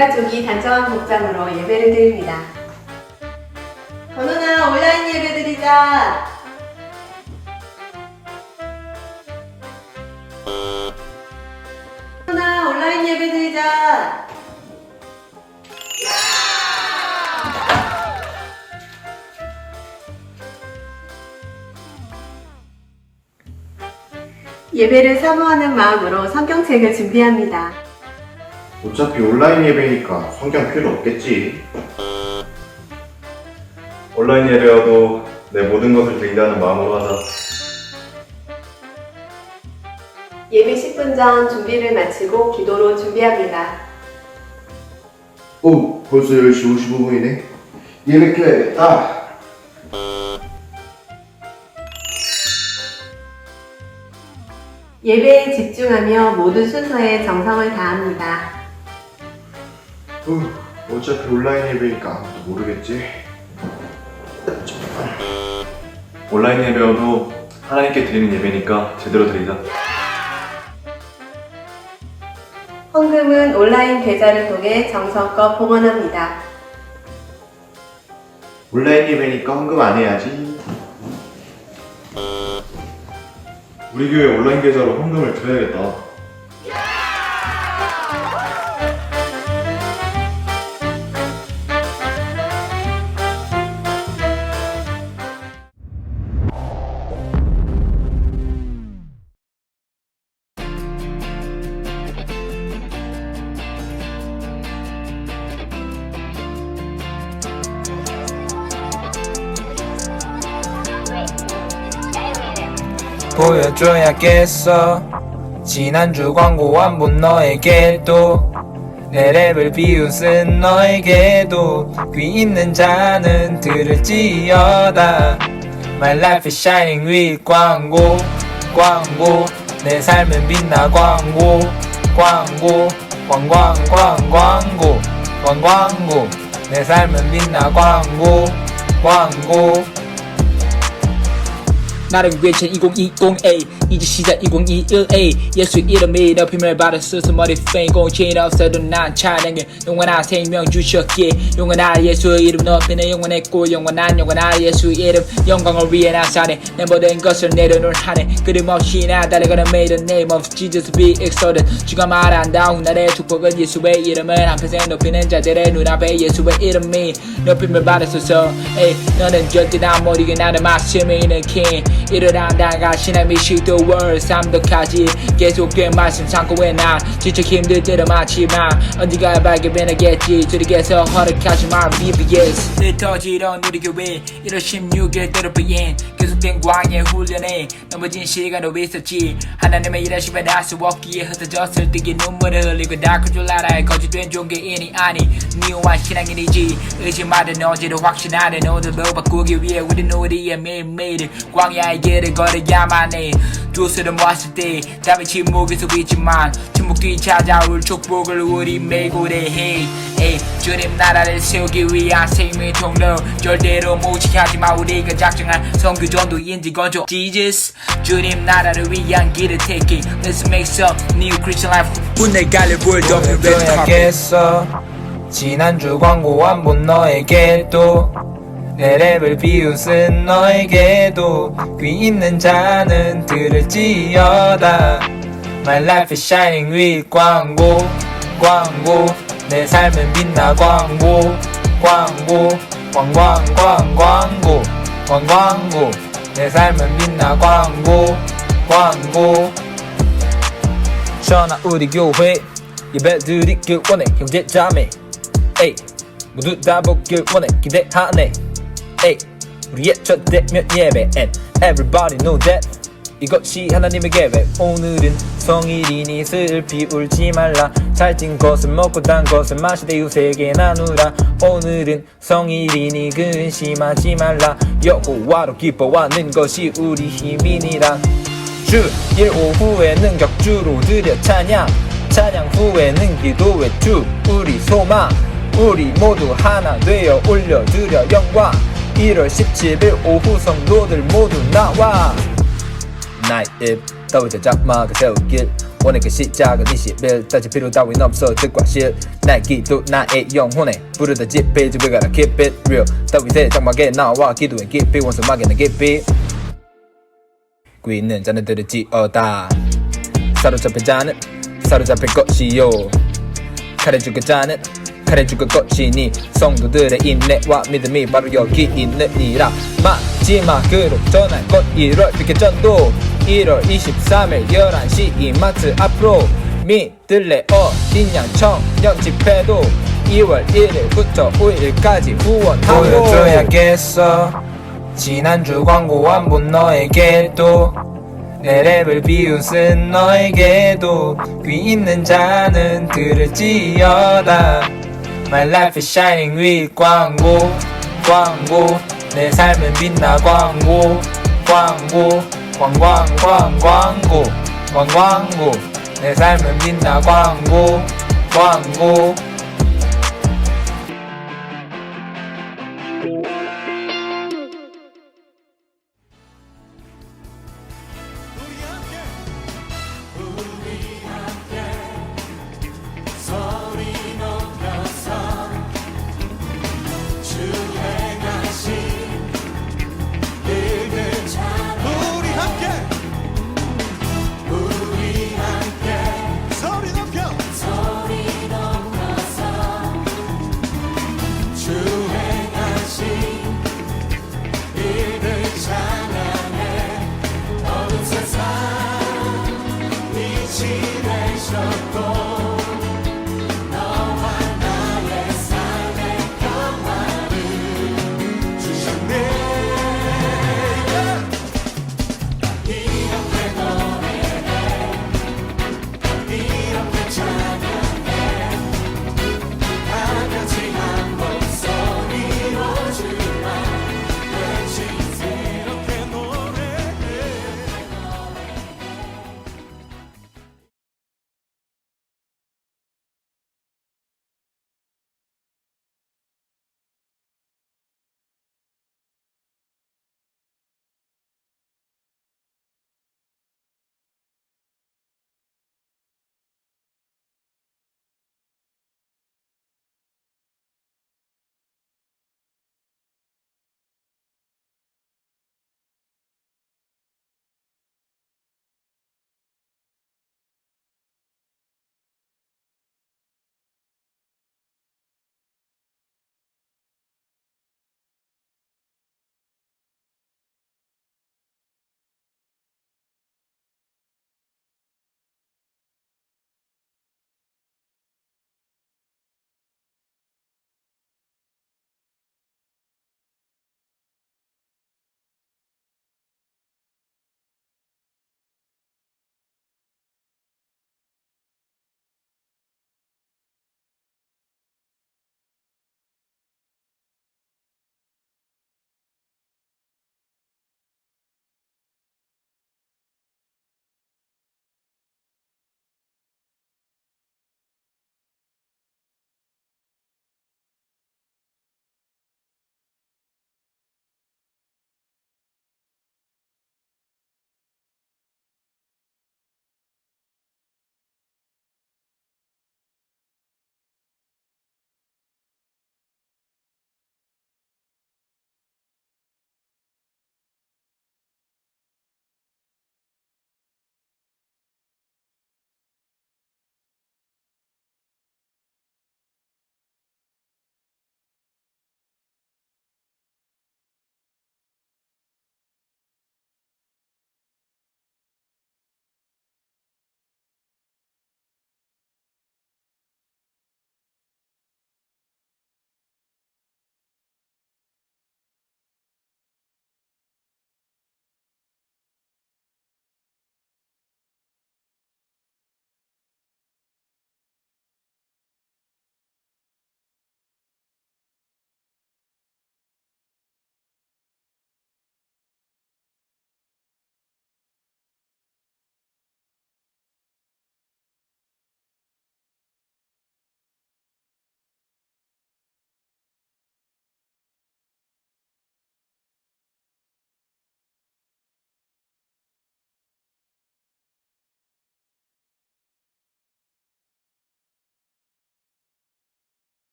가족이 단정한 복장으로 예배를 드립니다. 건우나 온라인 예배 드리자. 건우나 온라인 예배 드리자. 예배를 사모하는 마음으로 성경책을 준비합니다. 어차피 온라인 예배니까 성경 필요 없겠지. 온라인 예배여도 내 모든 것을 드린다는 마음으로 하자. 예배 10분 전 준비를 마치고 기도로 준비합니다. 오, 벌써 10시 55분이네. 예배 켜야겠다. 예배에 집중하며 모든 순서에 정성을 다합니다. 어차피 온라인 예배니까 아무도 모르겠지. 온라인 예배여도 하나님께 드리는 예배니까 제대로 드리자. 헌금은 온라인 계좌를 통해 정성껏 봉헌합니다. 온라인 예배니까 헌금 안 해야지. 우리 교회 온라인 계좌로 헌금을 드려야겠다. 보여줘야겠어. 지난주 광고 안 본 너에게도 내 랩을 비웃은 너에게도 귀 있는 자는 들을지어다. My life is shining with 광고 광고 내 삶은 빛나 광고 광고 광광광 광고 내 삶은 빛나 광고 광고 나를 위해 2020A 이제 시작 2021A 예수 이름이 높임을 받은 스스머리 페인 공신 없어도 난 찬양해 영원한 생명 주셨기에 영원한 예수 이름 높이는 영원했고 영원한 예수 이름 영광을 위해 난 사네 내 모든 것을 내려놓을 하네 끊임없이 나 달려가는 May the name of Jesus be exalted 주가 말한다 훗날의 축복은 예수의 이름을 한평생 높이는 자들의 눈앞에 예수의 이름이 높임을 받았소서 에이 너는 절대 나 모르게 나를 말씀이는 king 일어난다가 신의 미식 the world 삼덕하지 계속된 말씀 참고해 난 지쳐 힘들 때도 많지만 언젠가 발견해내겠지 주님께서 허락하지 말 BBS 흩어지던 우리 교회 1월 16일 때로비엔 계속된 광야 훈련에 넘어진 시간도 있었지 하나님의 일하심에 날 수 없기에 흩어졌을 때에 눈물을 흘리고 닦을 줄 알아야 거짓된 종교인이 아니 미워한 신앙인이지 의심하던 언제도 확신하는 오늘도 바꾸기 위해 우린 우리의 매일매일을 광야의 길을 걸어야만 해 두스를 모았을 때 답은 침묵에 속 있지만 침묵 뒤 찾아올 축복을 우리 매일 고대해 주님 나라를 세우기 위한 생명의 통로 절대로 무시하지마 우리가 작정한 선교전도인지 건조 Jesus 주님 나라를 위한 길을 taking Let's make some new Christian life 오늘 갈래 보여줘야 겠어 지난주 광고 안 본 너에게도 내 랩을 비웃은 너에게도 귀 있는 자는 들을지어다 My life is shining with 광고 광고 내 삶은 빛나 광고 광고 광광광 광고 내 삶은 빛나 광고 광고 전하 우리 교회 예배 드리길 원해 형제 자매 에이 모두 다 보길 원해 기대하네 에이 우리의 첫 대면 예배 and everybody know that 이것이 하나님의 계획 오늘은 성일이니 슬피 울지 말라 살찐 것을 먹고 단 것을 마시되 이웃에게 나누라 오늘은 성일이니 근심하지 말라 여호와로 기뻐하는 것이 우리 힘이니라 주일 오후에는 격주로 드려 찬양 후에는 기도회 주 우리 소망 우리 모두 하나 되어 올려드려 영광 1월 17일 오후 성도들 모두 나와 나의 입 더위 제작막을 세우길 오늘 그 시작은 20일 따질 필요 따윈 없어 뜻과 실 날기도 나의 영혼에 부르다 집필 We gotta keep it real 따위 대장막에 나와 기도해 깊이 원수막에는 깊이 quy 있는 자네들을 지어다 사로잡힌 자는 사로잡힐 것이요 칼에 죽을 자는 칼에 죽을 것이니 성도들의 인내와 믿음이 바로 여기 있느니라 마지막으로 전할 것 1월 피켓전도 1월 23일 11시 이마트 앞으로 믿을래 어디냐 청년 집회도 2월 1일부터 5일까지 후원하고 보여줘야겠어 지난주 광고 안 본 너에게도 내 랩을 비웃은 너에게도 귀 있는 자는 들을지어다 My life is shining with 광고 광고 내 삶은 빛나 광고 광고 광광광광고 광광고 내 삶은 빛나 광고 광고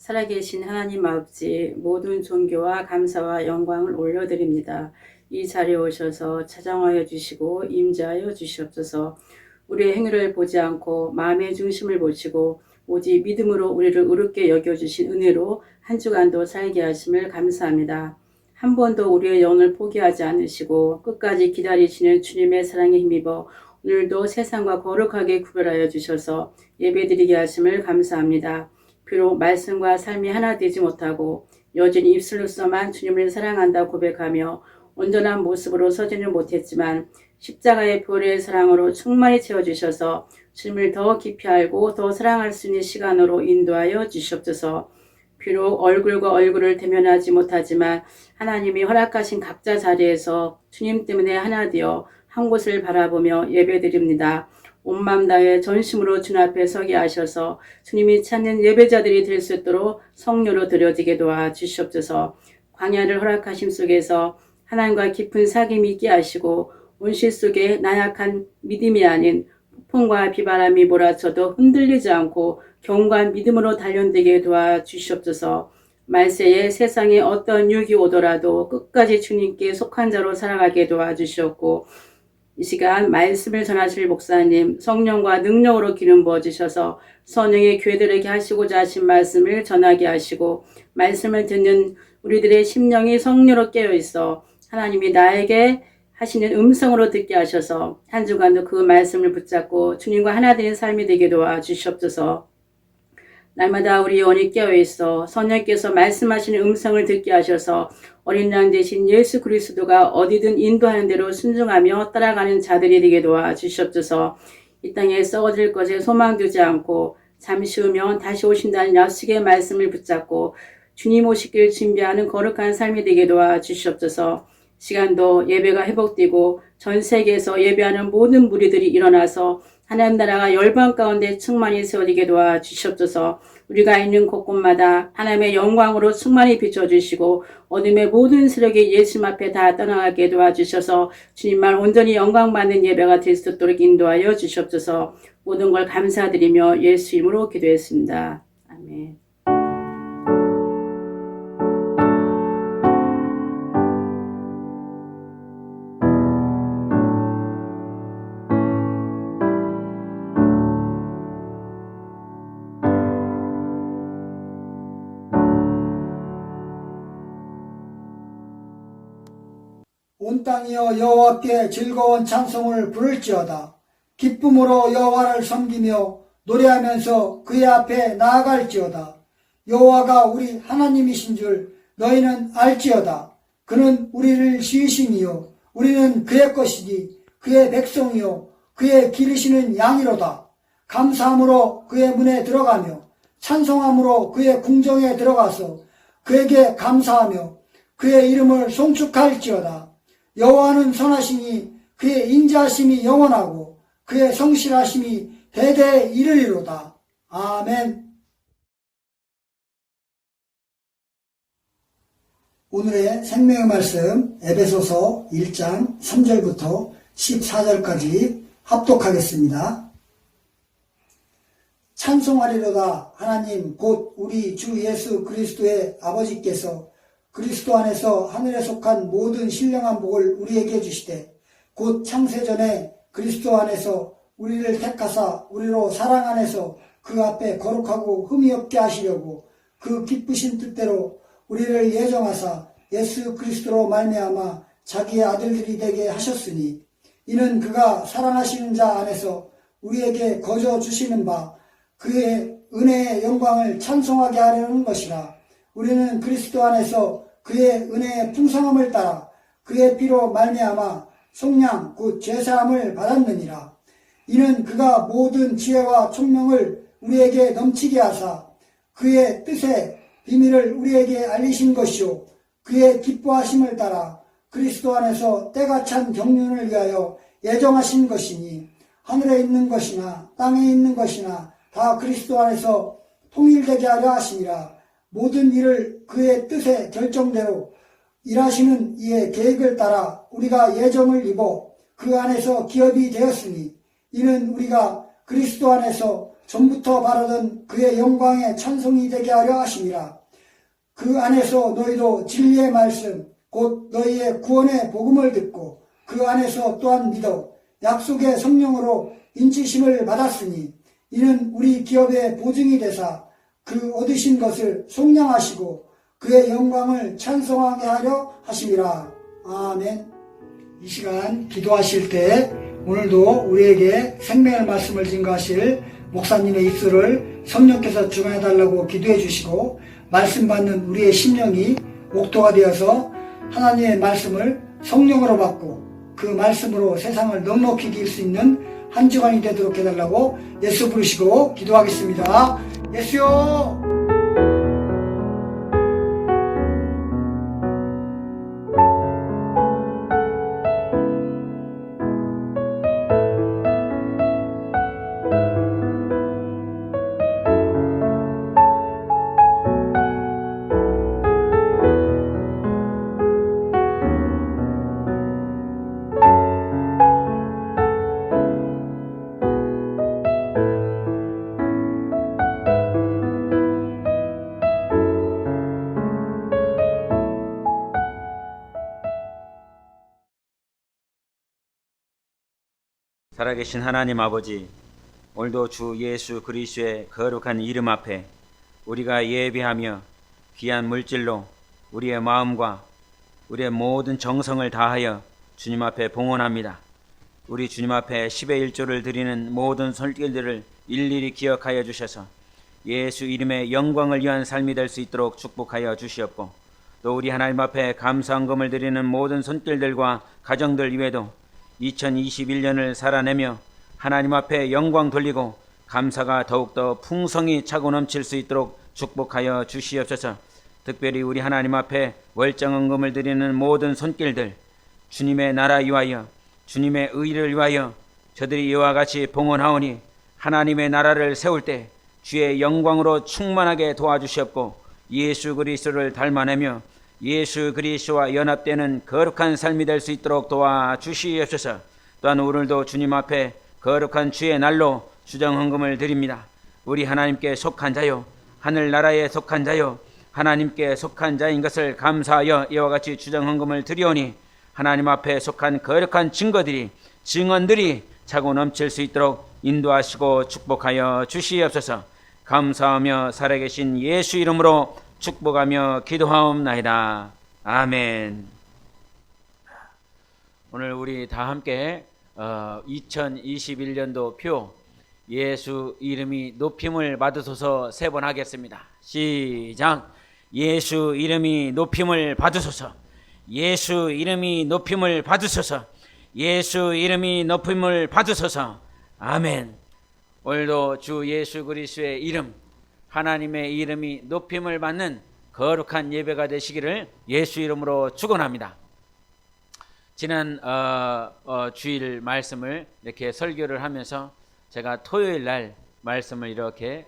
살아계신 하나님 아버지, 모든 존귀와 감사와 영광을 올려드립니다. 이 자리에 오셔서 찾아와여 주시고 임재하여 주시옵소서. 우리의 행위를 보지 않고 마음의 중심을 보시고 오직 믿음으로 우리를 의롭게 여겨주신 은혜로 한 주간도 살게 하심을 감사합니다. 한 번도 우리의 영을 포기하지 않으시고 끝까지 기다리시는 주님의 사랑에 힘입어 오늘도 세상과 거룩하게 구별하여 주셔서 예배드리게 하심을 감사합니다. 비록 말씀과 삶이 하나 되지 못하고 여전히 입술로서만 주님을 사랑한다 고백하며 온전한 모습으로 서지는 못했지만 십자가의 보혈의 사랑으로 충만히 채워주셔서 주님을 더 깊이 알고 더 사랑할 수 있는 시간으로 인도하여 주시옵소서. 비록 얼굴과 얼굴을 대면하지 못하지만 하나님이 허락하신 각자 자리에서 주님 때문에 하나 되어 한 곳을 바라보며 예배드립니다. 온 마음 다해 전심으로 주님 앞에 서게 하셔서 주님이 찾는 예배자들이 될 수 있도록 성령으로 드려지게 도와 주시옵소서. 광야를 허락하심 속에서 하나님과 깊은 사귐이 있게 하시고 온실 속에 나약한 믿음이 아닌 폭풍과 비바람이 몰아쳐도 흔들리지 않고 견고한 믿음으로 단련되게 도와주시옵소서. 말세에 세상에 어떤 유혹이 오더라도 끝까지 주님께 속한 자로 살아가게 도와주시옵고 이 시간 말씀을 전하실 목사님 성령과 능력으로 기름 부어주셔서 선영의 교회들에게 하시고자 하신 말씀을 전하게 하시고 말씀을 듣는 우리들의 심령이 성령으로 깨어있어 하나님이 나에게 하시는 음성으로 듣게 하셔서 한 주간도 그 말씀을 붙잡고 주님과 하나 되는 삶이 되게 도와주시옵소서. 날마다 우리 영혼이 깨어있어 성령께서 말씀하시는 음성을 듣게 하셔서 어린 양 대신 예수 그리스도가 어디든 인도하는 대로 순종하며 따라가는 자들이 되게 도와주시옵소서. 이 땅에 썩어질 것에 소망 두지 않고 잠시 후면 다시 오신다는 약속의 말씀을 붙잡고 주님 오시길 준비하는 거룩한 삶이 되게 도와주시옵소서. 시간도 예배가 회복되고 전 세계에서 예배하는 모든 무리들이 일어나서 하나님 나라가 열방 가운데 충만히 세워지게 도와주시옵소서. 우리가 있는 곳곳마다 하나님의 영광으로 충만히 비춰주시고 어둠의 모든 세력이 예수님 앞에 다 떠나가게 도와주셔서 주님만 온전히 영광받는 예배가 될 수 있도록 인도하여 주시옵소서. 모든 걸 감사드리며 예수 이름으로 기도했습니다. 아멘. 온 땅이여 여호와께 즐거운 찬송을 부를지어다. 기쁨으로 여호와를 섬기며 노래하면서 그의 앞에 나아갈지어다. 여호와가 우리 하나님이신 줄 너희는 알지어다. 그는 우리를 지으심이요 우리는 그의 것이니 그의 백성이요 그의 기르시는 양이로다. 감사함으로 그의 문에 들어가며 찬송함으로 그의 궁정에 들어가서 그에게 감사하며 그의 이름을 송축할지어다. 여호와는 선하시니 그의 인자하심이 영원하고 그의 성실하심이 대대에 이르리로다. 아멘. 오늘의 생명의 말씀 에베소서 1장 3절부터 14절까지 합독하겠습니다. 찬송하리로다. 하나님 곧 우리 주 예수 그리스도의 아버지께서 그리스도 안에서 하늘에 속한 모든 신령한 복을 우리에게 주시되 곧 창세전에 그리스도 안에서 우리를 택하사 우리로 사랑 안에서 그 앞에 거룩하고 흠이 없게 하시려고 그 기쁘신 뜻대로 우리를 예정하사 예수 그리스도로 말미암아 자기의 아들들이 되게 하셨으니 이는 그가 사랑하시는 자 안에서 우리에게 거저 주시는 바 그의 은혜의 영광을 찬송하게 하려는 것이라. 우리는 그리스도 안에서 그의 은혜의 풍성함을 따라 그의 피로 말미암아 속량 곧 죄사함을 받았느니라. 이는 그가 모든 지혜와 총명을 우리에게 넘치게 하사 그의 뜻의 비밀을 우리에게 알리신 것이요 그의 기뻐하심을 따라 그리스도 안에서 때가 찬 경륜을 위하여 예정하신 것이니 하늘에 있는 것이나 땅에 있는 것이나 다 그리스도 안에서 통일되게 하려 하시니라. 모든 일을 그의 뜻의 결정대로 일하시는 이의 계획을 따라 우리가 예정을 입어 그 안에서 기업이 되었으니 이는 우리가 그리스도 안에서 전부터 바라던 그의 영광의 찬송이 되게 하려 하심이라. 그 안에서 너희도 진리의 말씀 곧 너희의 구원의 복음을 듣고 그 안에서 또한 믿어 약속의 성령으로 인치심을 받았으니 이는 우리 기업의 보증이 되사 그 얻으신 것을 속량하시고 그의 영광을 찬송하게 하려 하심이라. 아멘. 이 시간 기도하실 때 오늘도 우리에게 생명의 말씀을 증거하실 목사님의 입술을 성령께서 주관해달라고 기도해 주시고 말씀 받는 우리의 심령이 옥토가 되어서 하나님의 말씀을 성령으로 받고 그 말씀으로 세상을 넉넉히 이길 수 있는 한 주간이 되도록 해달라고 예수 부르시고 기도하겠습니다. 예수요. 살아계신 하나님 아버지, 오늘도 주 예수 그리스도의 거룩한 이름 앞에 우리가 예배하며 귀한 물질로 우리의 마음과 우리의 모든 정성을 다하여 주님 앞에 봉헌합니다. 우리 주님 앞에 10의 1조를 드리는 모든 손길들을 일일이 기억하여 주셔서 예수 이름의 영광을 위한 삶이 될 수 있도록 축복하여 주시옵고, 또 우리 하나님 앞에 감사헌금을 드리는 모든 손길들과 가정들 위에도 2021년을 살아내며 하나님 앞에 영광 돌리고 감사가 더욱더 풍성히 차고 넘칠 수 있도록 축복하여 주시옵소서. 특별히 우리 하나님 앞에 월정헌금을 드리는 모든 손길들, 주님의 나라 위하여 주님의 의를 위하여 저들이 이와 같이 봉헌하오니 하나님의 나라를 세울 때 주의 영광으로 충만하게 도와주시옵고, 예수 그리스도를 닮아내며 예수 그리스도와 연합되는 거룩한 삶이 될 수 있도록 도와주시옵소서. 또한 오늘도 주님 앞에 거룩한 주의 날로 수정헌금을 드립니다. 우리 하나님께 속한 자요, 하늘나라에 속한 자요, 하나님께 속한 자인 것을 감사하여 이와 같이 주정헌금을 드리오니 하나님 앞에 속한 거룩한 증언들이 차고 넘칠 수 있도록 인도하시고 축복하여 주시옵소서. 감사하며 살아계신 예수 이름으로 축복하며 기도하옵나이다. 아멘. 오늘 우리 다 함께 2021년도 표 예수 이름이 높임을 받으소서 3번 하겠습니다. 시작. 예수 이름이 높임을 받으소서. 예수 이름이 높임을 받으소서. 예수 이름이 높임을 받으소서. 아멘. 오늘도 주 예수 그리스도의 이름, 하나님의 이름이 높임을 받는 거룩한 예배가 되시기를 예수 이름으로 축원합니다. 지난 주일 말씀을 이렇게 설교를 하면서 제가 토요일 날 말씀을 이렇게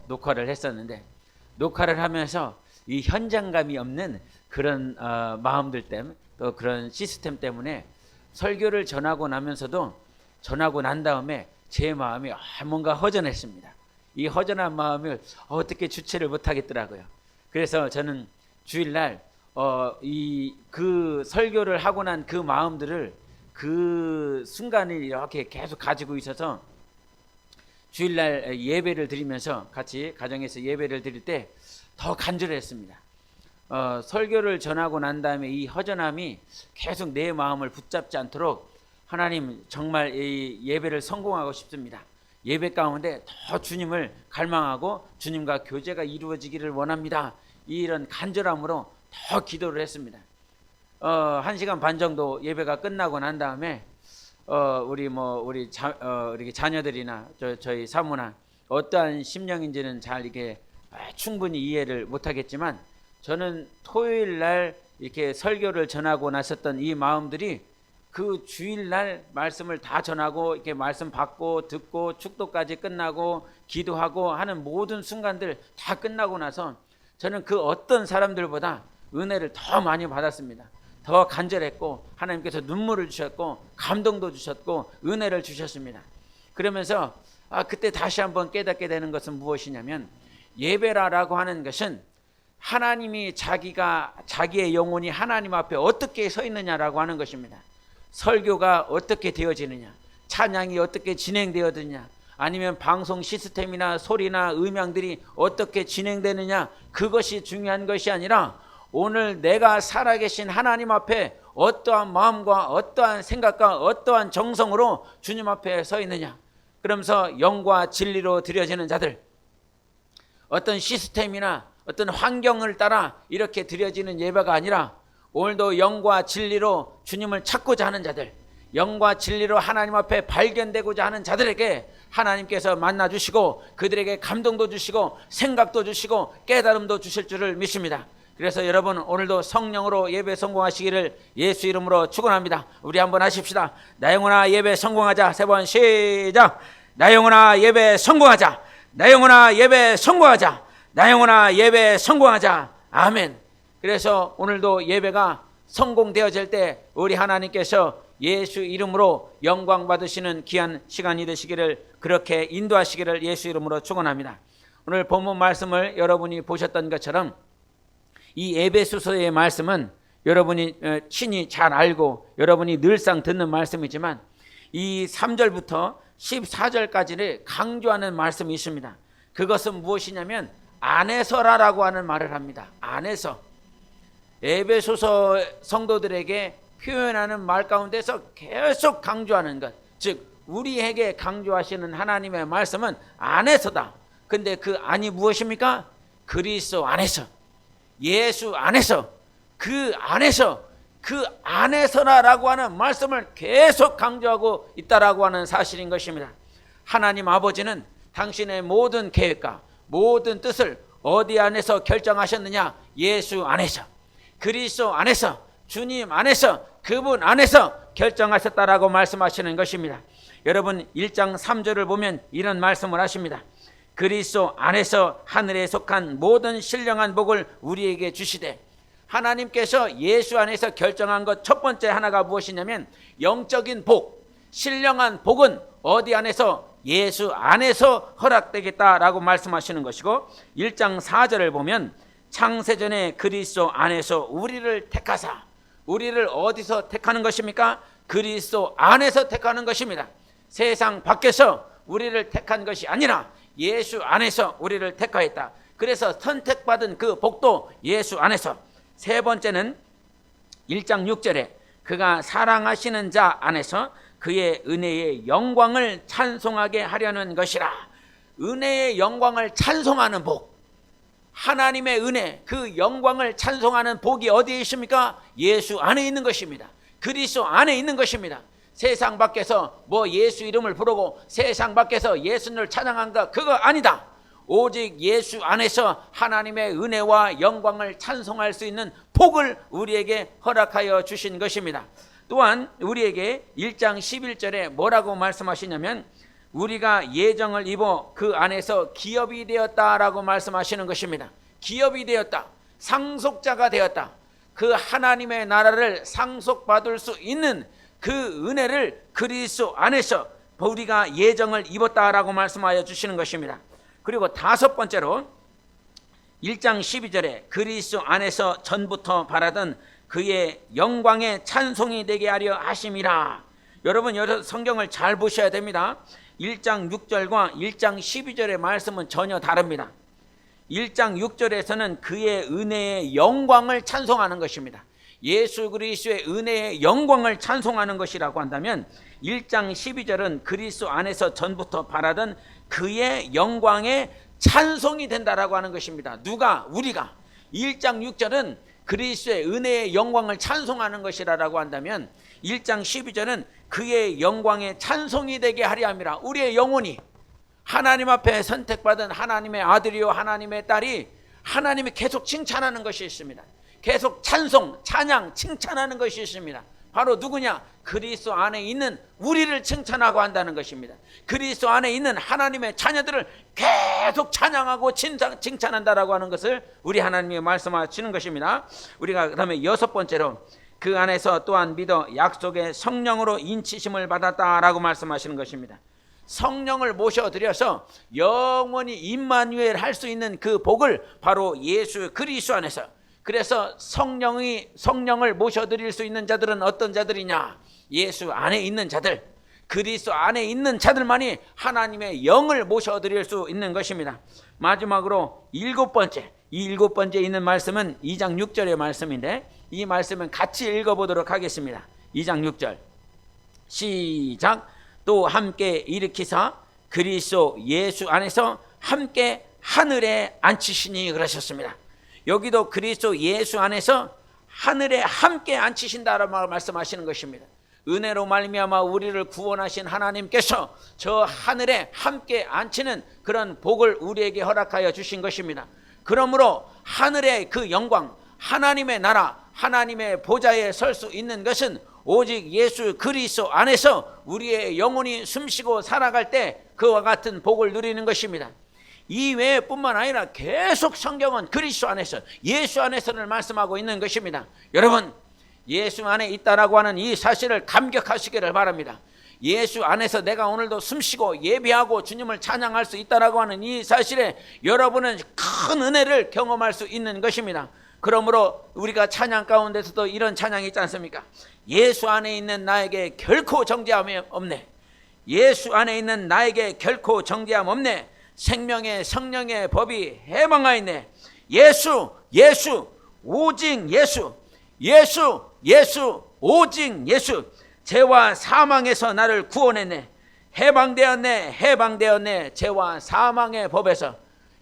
녹화를 했었는데, 녹화를 하면서 이 현장감이 없는 그런 마음들 때문에, 또 그런 시스템 때문에 설교를 전하고 나면서도 전하고 난 다음에 제 마음이 뭔가 허전했습니다. 이 허전한 마음을 어떻게 주체를 못하겠더라고요. 그래서 저는 주일날 그 설교를 하고 난 그 마음들을 그 순간을 이렇게 계속 가지고 있어서 주일날 예배를 드리면서 같이 가정에서 예배를 드릴 때 더 간절했습니다. 설교를 전하고 난 다음에 이 허전함이 계속 내 마음을 붙잡지 않도록 하나님 정말 이 예배를 성공하고 싶습니다. 예배 가운데 더 주님을 갈망하고 주님과 교제가 이루어지기를 원합니다. 이런 간절함으로 더 기도를 했습니다. 1시간 반 정도 예배가 끝나고 난 다음에 우리 자녀들이나 저희 사모나 어떠한 심령인지는 잘 이게 충분히 이해를 못하겠지만, 저는 토요일 날 이렇게 설교를 전하고 나섰던 이 마음들이 그 주일날 말씀을 다 전하고 이렇게 말씀 받고 듣고 축도까지 끝나고 기도하고 하는 모든 순간들 다 끝나고 나서 저는 그 어떤 사람들보다 은혜를 더 많이 받았습니다. 더 간절했고 하나님께서 눈물을 주셨고 감동도 주셨고 은혜를 주셨습니다. 그러면서 그때 다시 한번 깨닫게 되는 것은 무엇이냐면, 예배라고 하는 것은 하나님이 자기의 영혼이 하나님 앞에 어떻게 서 있느냐라고 하는 것입니다. 설교가 어떻게 되어지느냐, 찬양이 어떻게 진행되어지느냐, 아니면 방송 시스템이나 소리나 음향들이 어떻게 진행되느냐, 그것이 중요한 것이 아니라 오늘 내가 살아계신 하나님 앞에 어떠한 마음과 어떠한 생각과 어떠한 정성으로 주님 앞에 서 있느냐. 그러면서 영과 진리로 드려지는 자들, 어떤 시스템이나 어떤 환경을 따라 이렇게 드려지는 예배가 아니라 오늘도 영과 진리로 주님을 찾고자 하는 자들, 영과 진리로 하나님 앞에 발견되고자 하는 자들에게 하나님께서 만나주시고 그들에게 감동도 주시고 생각도 주시고 깨달음도 주실 줄을 믿습니다. 그래서 여러분, 오늘도 성령으로 예배 성공하시기를 예수 이름으로 축원합니다. 우리 한번 하십시다. 나 영혼아 예배 성공하자. 3번 시작. 나 영혼아 예배 성공하자. 나 영혼아 예배 성공하자. 나 영혼아 예배 성공하자. 아멘. 그래서 오늘도 예배가 성공되어질 때 우리 하나님께서 예수 이름으로 영광 받으시는 귀한 시간이 되시기를, 그렇게 인도하시기를 예수 이름으로 축원합니다. 오늘 본문 말씀을 여러분이 보셨던 것처럼 이 에베소서의 말씀은 여러분이 친히 잘 알고 여러분이 늘상 듣는 말씀이지만 이 3절부터 14절까지를 강조하는 말씀이 있습니다. 그것은 무엇이냐면 안에서라라고 하는 말을 합니다. 안에서. 에베소서 성도들에게 표현하는 말 가운데서 계속 강조하는 것, 즉 우리에게 강조하시는 하나님의 말씀은 안에서다. 근데 그 안이 무엇입니까? 그리스도 안에서, 예수 안에서, 그 안에서라라고 하는 말씀을 계속 강조하고 있다라고 하는 사실인 것입니다. 하나님 아버지는 당신의 모든 계획과 모든 뜻을 어디 안에서 결정하셨느냐? 예수 안에서, 그리스도 안에서, 주님 안에서, 그분 안에서 결정하셨다라고 말씀하시는 것입니다. 여러분 1장 3절을 보면 이런 말씀을 하십니다. 그리스도 안에서 하늘에 속한 모든 신령한 복을 우리에게 주시되, 하나님께서 예수 안에서 결정한 것 첫 번째 하나가 무엇이냐면 영적인 복, 신령한 복은 어디 안에서? 예수 안에서 허락되겠다라고 말씀하시는 것이고, 1장 4절을 보면 창세전에 그리스도 안에서 우리를 택하사, 우리를 어디서 택하는 것입니까? 그리스도 안에서 택하는 것입니다. 세상 밖에서 우리를 택한 것이 아니라 예수 안에서 우리를 택하였다. 그래서 선택받은 그 복도 예수 안에서. 세 번째는 1장 6절에 그가 사랑하시는 자 안에서 그의 은혜의 영광을 찬송하게 하려는 것이라. 은혜의 영광을 찬송하는 복, 하나님의 은혜, 그 영광을 찬송하는 복이 어디에 있습니까? 예수 안에 있는 것입니다. 그리스도 안에 있는 것입니다. 세상 밖에서 뭐 예수 이름을 부르고 세상 밖에서 예수를 찬양한다, 그거 아니다. 오직 예수 안에서 하나님의 은혜와 영광을 찬송할 수 있는 복을 우리에게 허락하여 주신 것입니다. 또한 우리에게 1장 11절에 뭐라고 말씀하시냐면 우리가 예정을 입어 그 안에서 기업이 되었다라고 말씀하시는 것입니다. 기업이 되었다, 상속자가 되었다. 그 하나님의 나라를 상속받을 수 있는 그 은혜를 그리스도 안에서 우리가 예정을 입었다라고 말씀하여 주시는 것입니다. 그리고 다섯 번째로 1장 12절에 그리스도 안에서 전부터 바라던 그의 영광의 찬송이 되게 하려 하심이라. 여러분 성경을 잘 보셔야 됩니다. 1장 6절과 1장 12절의 말씀은 전혀 다릅니다. 1장 6절에서는 그의 은혜의 영광을 찬송하는 것입니다. 예수 그리스도의 은혜의 영광을 찬송하는 것이라고 한다면 1장 12절은 그리스도 안에서 전부터 바라던 그의 영광의 찬송이 된다라고 하는 것입니다. 누가? 우리가. 1장 6절은 그리스도의 은혜의 영광을 찬송하는 것이라고 한다면 1장 12절은 그의 영광의 찬송이 되게 하려 함이라. 우리의 영혼이 하나님 앞에 선택받은 하나님의 아들이요 하나님의 딸이 하나님이 계속 칭찬하는 것이 있습니다. 계속 찬송, 찬양, 칭찬하는 것이 있습니다. 바로 누구냐? 그리스도 안에 있는 우리를 칭찬하고 한다는 것입니다. 그리스도 안에 있는 하나님의 자녀들을 계속 찬양하고 칭찬한다라고 하는 것을 우리 하나님이 말씀하시는 것입니다. 우리가 그다음에 여섯 번째로 그 안에서 또한 믿어 약속의 성령으로 인치심을 받았다라고 말씀하시는 것입니다. 성령을 모셔드려서 영원히 임마누엘 할 수 있는 그 복을 바로 예수 그리스도 안에서, 그래서 성령을 모셔드릴 수 있는 자들은 어떤 자들이냐? 예수 안에 있는 자들, 그리스도 안에 있는 자들만이 하나님의 영을 모셔드릴 수 있는 것입니다. 마지막으로 일곱 번째 있는 말씀은 2장 6절의 말씀인데, 이 말씀은 같이 읽어보도록 하겠습니다. 2장 6절 시작. 또 함께 일으키사 그리스도 예수 안에서 함께 하늘에 앉히시니 그러셨습니다. 여기도 그리스도 예수 안에서 하늘에 함께 앉히신다라고 말씀하시는 것입니다. 은혜로 말미암아 우리를 구원하신 하나님께서 저 하늘에 함께 앉히는 그런 복을 우리에게 허락하여 주신 것입니다. 그러므로 하늘의 그 영광, 하나님의 나라, 하나님의 보좌에 설 수 있는 것은 오직 예수 그리스도 안에서 우리의 영혼이 숨쉬고 살아갈 때 그와 같은 복을 누리는 것입니다. 이 외뿐만 아니라 계속 성경은 그리스도 안에서, 예수 안에서를 말씀하고 있는 것입니다. 여러분, 예수 안에 있다라고 하는 이 사실을 감격하시기를 바랍니다. 예수 안에서 내가 오늘도 숨쉬고 예배하고 주님을 찬양할 수 있다라고 하는 이 사실에 여러분은 큰 은혜를 경험할 수 있는 것입니다. 그러므로 우리가 찬양 가운데서도 이런 찬양이 있지 않습니까? 예수 안에 있는 나에게 결코 정죄함이 없네. 예수 안에 있는 나에게 결코 정죄함 없네. 생명의 성령의 법이 해방하였네. 예수 오직 예수, 오직 예수. 죄와 사망에서 나를 구원했네. 해방되었네. 죄와 사망의 법에서.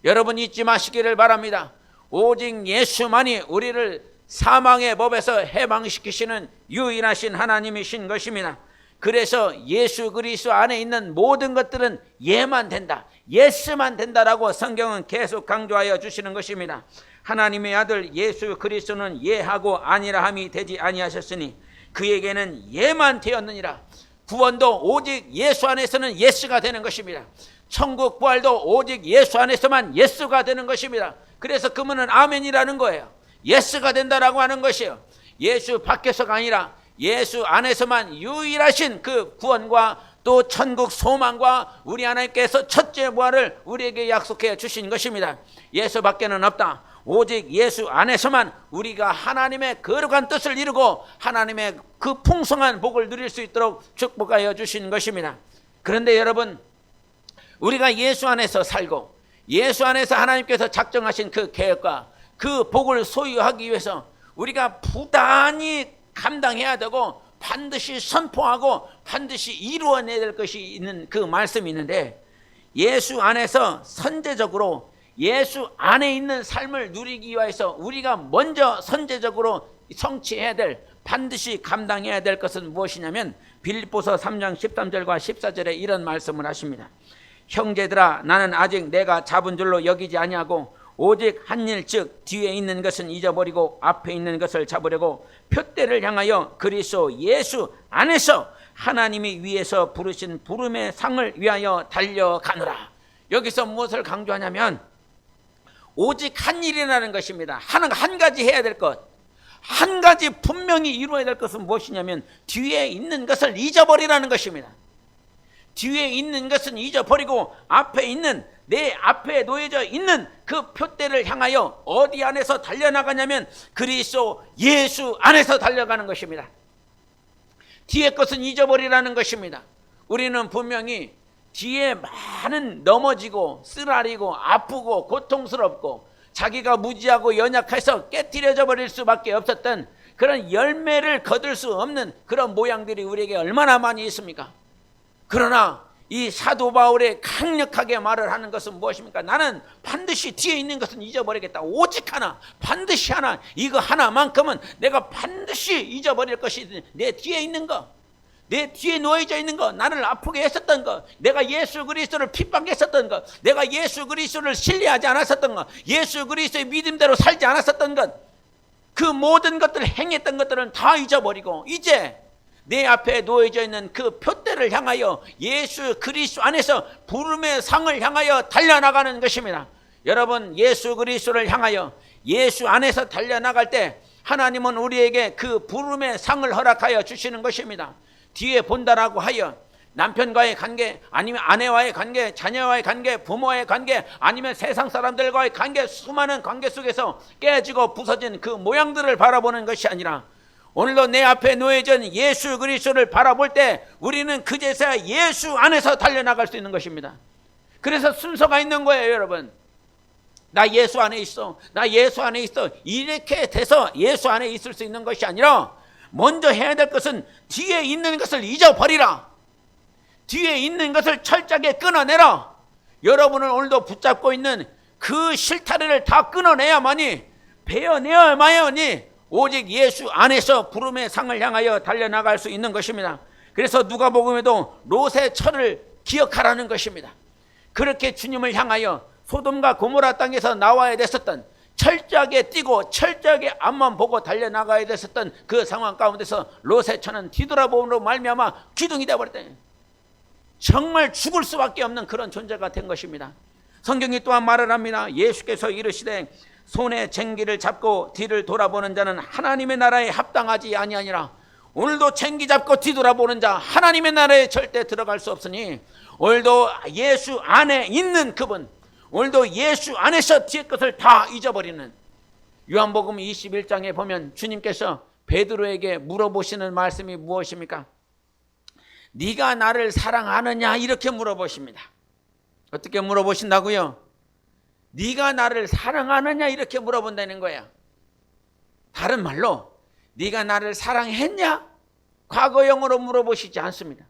여러분 잊지 마시기를 바랍니다. 오직 예수만이 우리를 사망의 법에서 해방시키시는 유일하신 하나님이신 것입니다. 그래서 예수 그리스도 안에 있는 모든 것들은 예만 된다, 예스만 된다라고 성경은 계속 강조하여 주시는 것입니다. 하나님의 아들 예수 그리스도는 예하고 아니라함이 되지 아니하셨으니 그에게는 예만 되었느니라. 구원도 오직 예수 안에서는 예스가 되는 것입니다. 천국 부활도 오직 예수 안에서만 예스가 되는 것입니다. 그래서 그분은 아멘이라는 거예요. 예스가 된다라고 하는 것이에요. 예수 밖에서가 아니라 예수 안에서만 유일하신 그 구원과 또 천국 소망과 우리 하나님께서 첫째 부활을 우리에게 약속해 주신 것입니다. 예수 밖에는 없다. 오직 예수 안에서만 우리가 하나님의 거룩한 뜻을 이루고 하나님의 그 풍성한 복을 누릴 수 있도록 축복하여 주신 것입니다. 그런데 여러분, 우리가 예수 안에서 살고 예수 안에서 하나님께서 작정하신 그 계획과 그 복을 소유하기 위해서 우리가 부단히 감당해야 되고 반드시 선포하고 반드시 이루어내야 될 것이 있는 그 말씀이 있는데, 예수 안에서 선제적으로 예수 안에 있는 삶을 누리기 위해서 우리가 먼저 선제적으로 성취해야 될, 반드시 감당해야 될 것은 무엇이냐면 빌립보서 3장 13절과 14절에 이런 말씀을 하십니다. 형제들아, 나는 아직 내가 잡은 줄로 여기지 아니하고 오직 한 일, 즉 뒤에 있는 것은 잊어버리고 앞에 있는 것을 잡으려고 표대를 향하여 그리스도 예수 안에서 하나님이 위에서 부르신 부름의 상을 위하여 달려가노라. 여기서 무엇을 강조하냐면 오직 한 일이라는 것입니다. 한 가지 해야 될 것, 한 가지 분명히 이루어야 될 것은 무엇이냐면 뒤에 있는 것을 잊어버리라는 것입니다. 뒤에 있는 것은 잊어버리고 앞에 있는, 내 앞에 놓여져 있는 그 표대를 향하여 어디 안에서 달려나가냐면 그리스도 예수 안에서 달려가는 것입니다. 뒤에 것은 잊어버리라는 것입니다. 우리는 분명히 뒤에 많은 넘어지고 쓰라리고 아프고 고통스럽고 자기가 무지하고 연약해서 깨트려져 버릴 수밖에 없었던 그런 열매를 거둘 수 없는 그런 모양들이 우리에게 얼마나 많이 있습니까? 그러나 이 사도 바울이 강력하게 말을 하는 것은 무엇입니까? 나는 반드시 뒤에 있는 것은 잊어버리겠다. 오직 하나, 반드시 하나, 이거 하나만큼은 내가 반드시 잊어버릴 것이 내 뒤에 있는 거, 내 뒤에 놓여져 있는 거, 나를 아프게 했었던 거, 내가 예수 그리스도를 핍박했었던 거, 내가 예수 그리스도를 신뢰하지 않았었던 거, 예수 그리스도의 믿음대로 살지 않았었던 것, 그 모든 것들 행했던 것들은 다 잊어버리고 이제 내 앞에 놓여져 있는 그 표대를 향하여 예수 그리스도 안에서 부름의 상을 향하여 달려나가는 것입니다. 여러분, 예수 그리스도를 향하여 예수 안에서 달려나갈 때 하나님은 우리에게 그 부름의 상을 허락하여 주시는 것입니다. 뒤에 본다라고 하여 남편과의 관계, 아니면 아내와의 관계, 자녀와의 관계, 부모와의 관계, 아니면 세상 사람들과의 관계, 수많은 관계 속에서 깨지고 부서진 그 모양들을 바라보는 것이 아니라 오늘도 내 앞에 놓여진 예수 그리스도를 바라볼 때 우리는 그제서야 예수 안에서 달려나갈 수 있는 것입니다. 그래서 순서가 있는 거예요, 여러분. 나 예수 안에 있어, 나 예수 안에 있어, 이렇게 돼서 예수 안에 있을 수 있는 것이 아니라 먼저 해야 될 것은 뒤에 있는 것을 잊어버리라. 뒤에 있는 것을 철저하게 끊어내라. 여러분은 오늘도 붙잡고 있는 그 실타래를 다 끊어내야만이, 베어내야만이 오직 예수 안에서 부름의 상을 향하여 달려나갈 수 있는 것입니다. 그래서 누가복음에도 롯의 철을 기억하라는 것입니다. 그렇게 주님을 향하여 소돔과 고모라 땅에서 나와야 됐었던, 철저하게 뛰고 철저하게 앞만 보고 달려나가야 됐었던 그 상황 가운데서 롯의 처는 뒤돌아봄으로 말미암아 기둥이 되어버렸다. 정말 죽을 수밖에 없는 그런 존재가 된 것입니다. 성경이 또한 말을 합니다. 예수께서 이르시되 손에 쟁기를 잡고 뒤를 돌아보는 자는 하나님의 나라에 합당하지 아니하니라. 오늘도 쟁기 잡고 뒤돌아보는 자 하나님의 나라에 절대 들어갈 수 없으니 오늘도 예수 안에 있는 그분, 오늘도 예수 안에서 뒤의 것을 다 잊어버리는, 요한복음 21장에 보면 주님께서 베드로에게 물어보시는 말씀이 무엇입니까? 네가 나를 사랑하느냐 이렇게 물어보십니다. 어떻게 물어보신다고요? 네가 나를 사랑하느냐 이렇게 물어본다는 거야. 다른 말로 네가 나를 사랑했냐? 과거형으로 물어보시지 않습니다.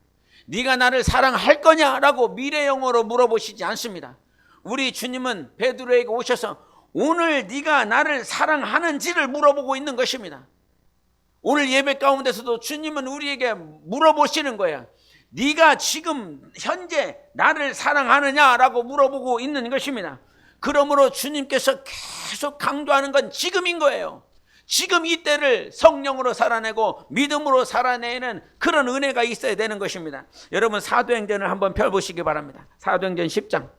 네가 나를 사랑할 거냐라고 미래형으로 물어보시지 않습니다. 우리 주님은 베드로에게 오셔서 오늘 네가 나를 사랑하는지를 물어보고 있는 것입니다. 오늘 예배 가운데서도 주님은 우리에게 물어보시는 거야. 네가 지금 현재 나를 사랑하느냐라고 물어보고 있는 것입니다. 그러므로 주님께서 계속 강조하는 건 지금인 거예요. 지금 이때를 성령으로 살아내고 믿음으로 살아내는 그런 은혜가 있어야 되는 것입니다. 여러분 사도행전을 한번 펴보시기 바랍니다. 사도행전 10장.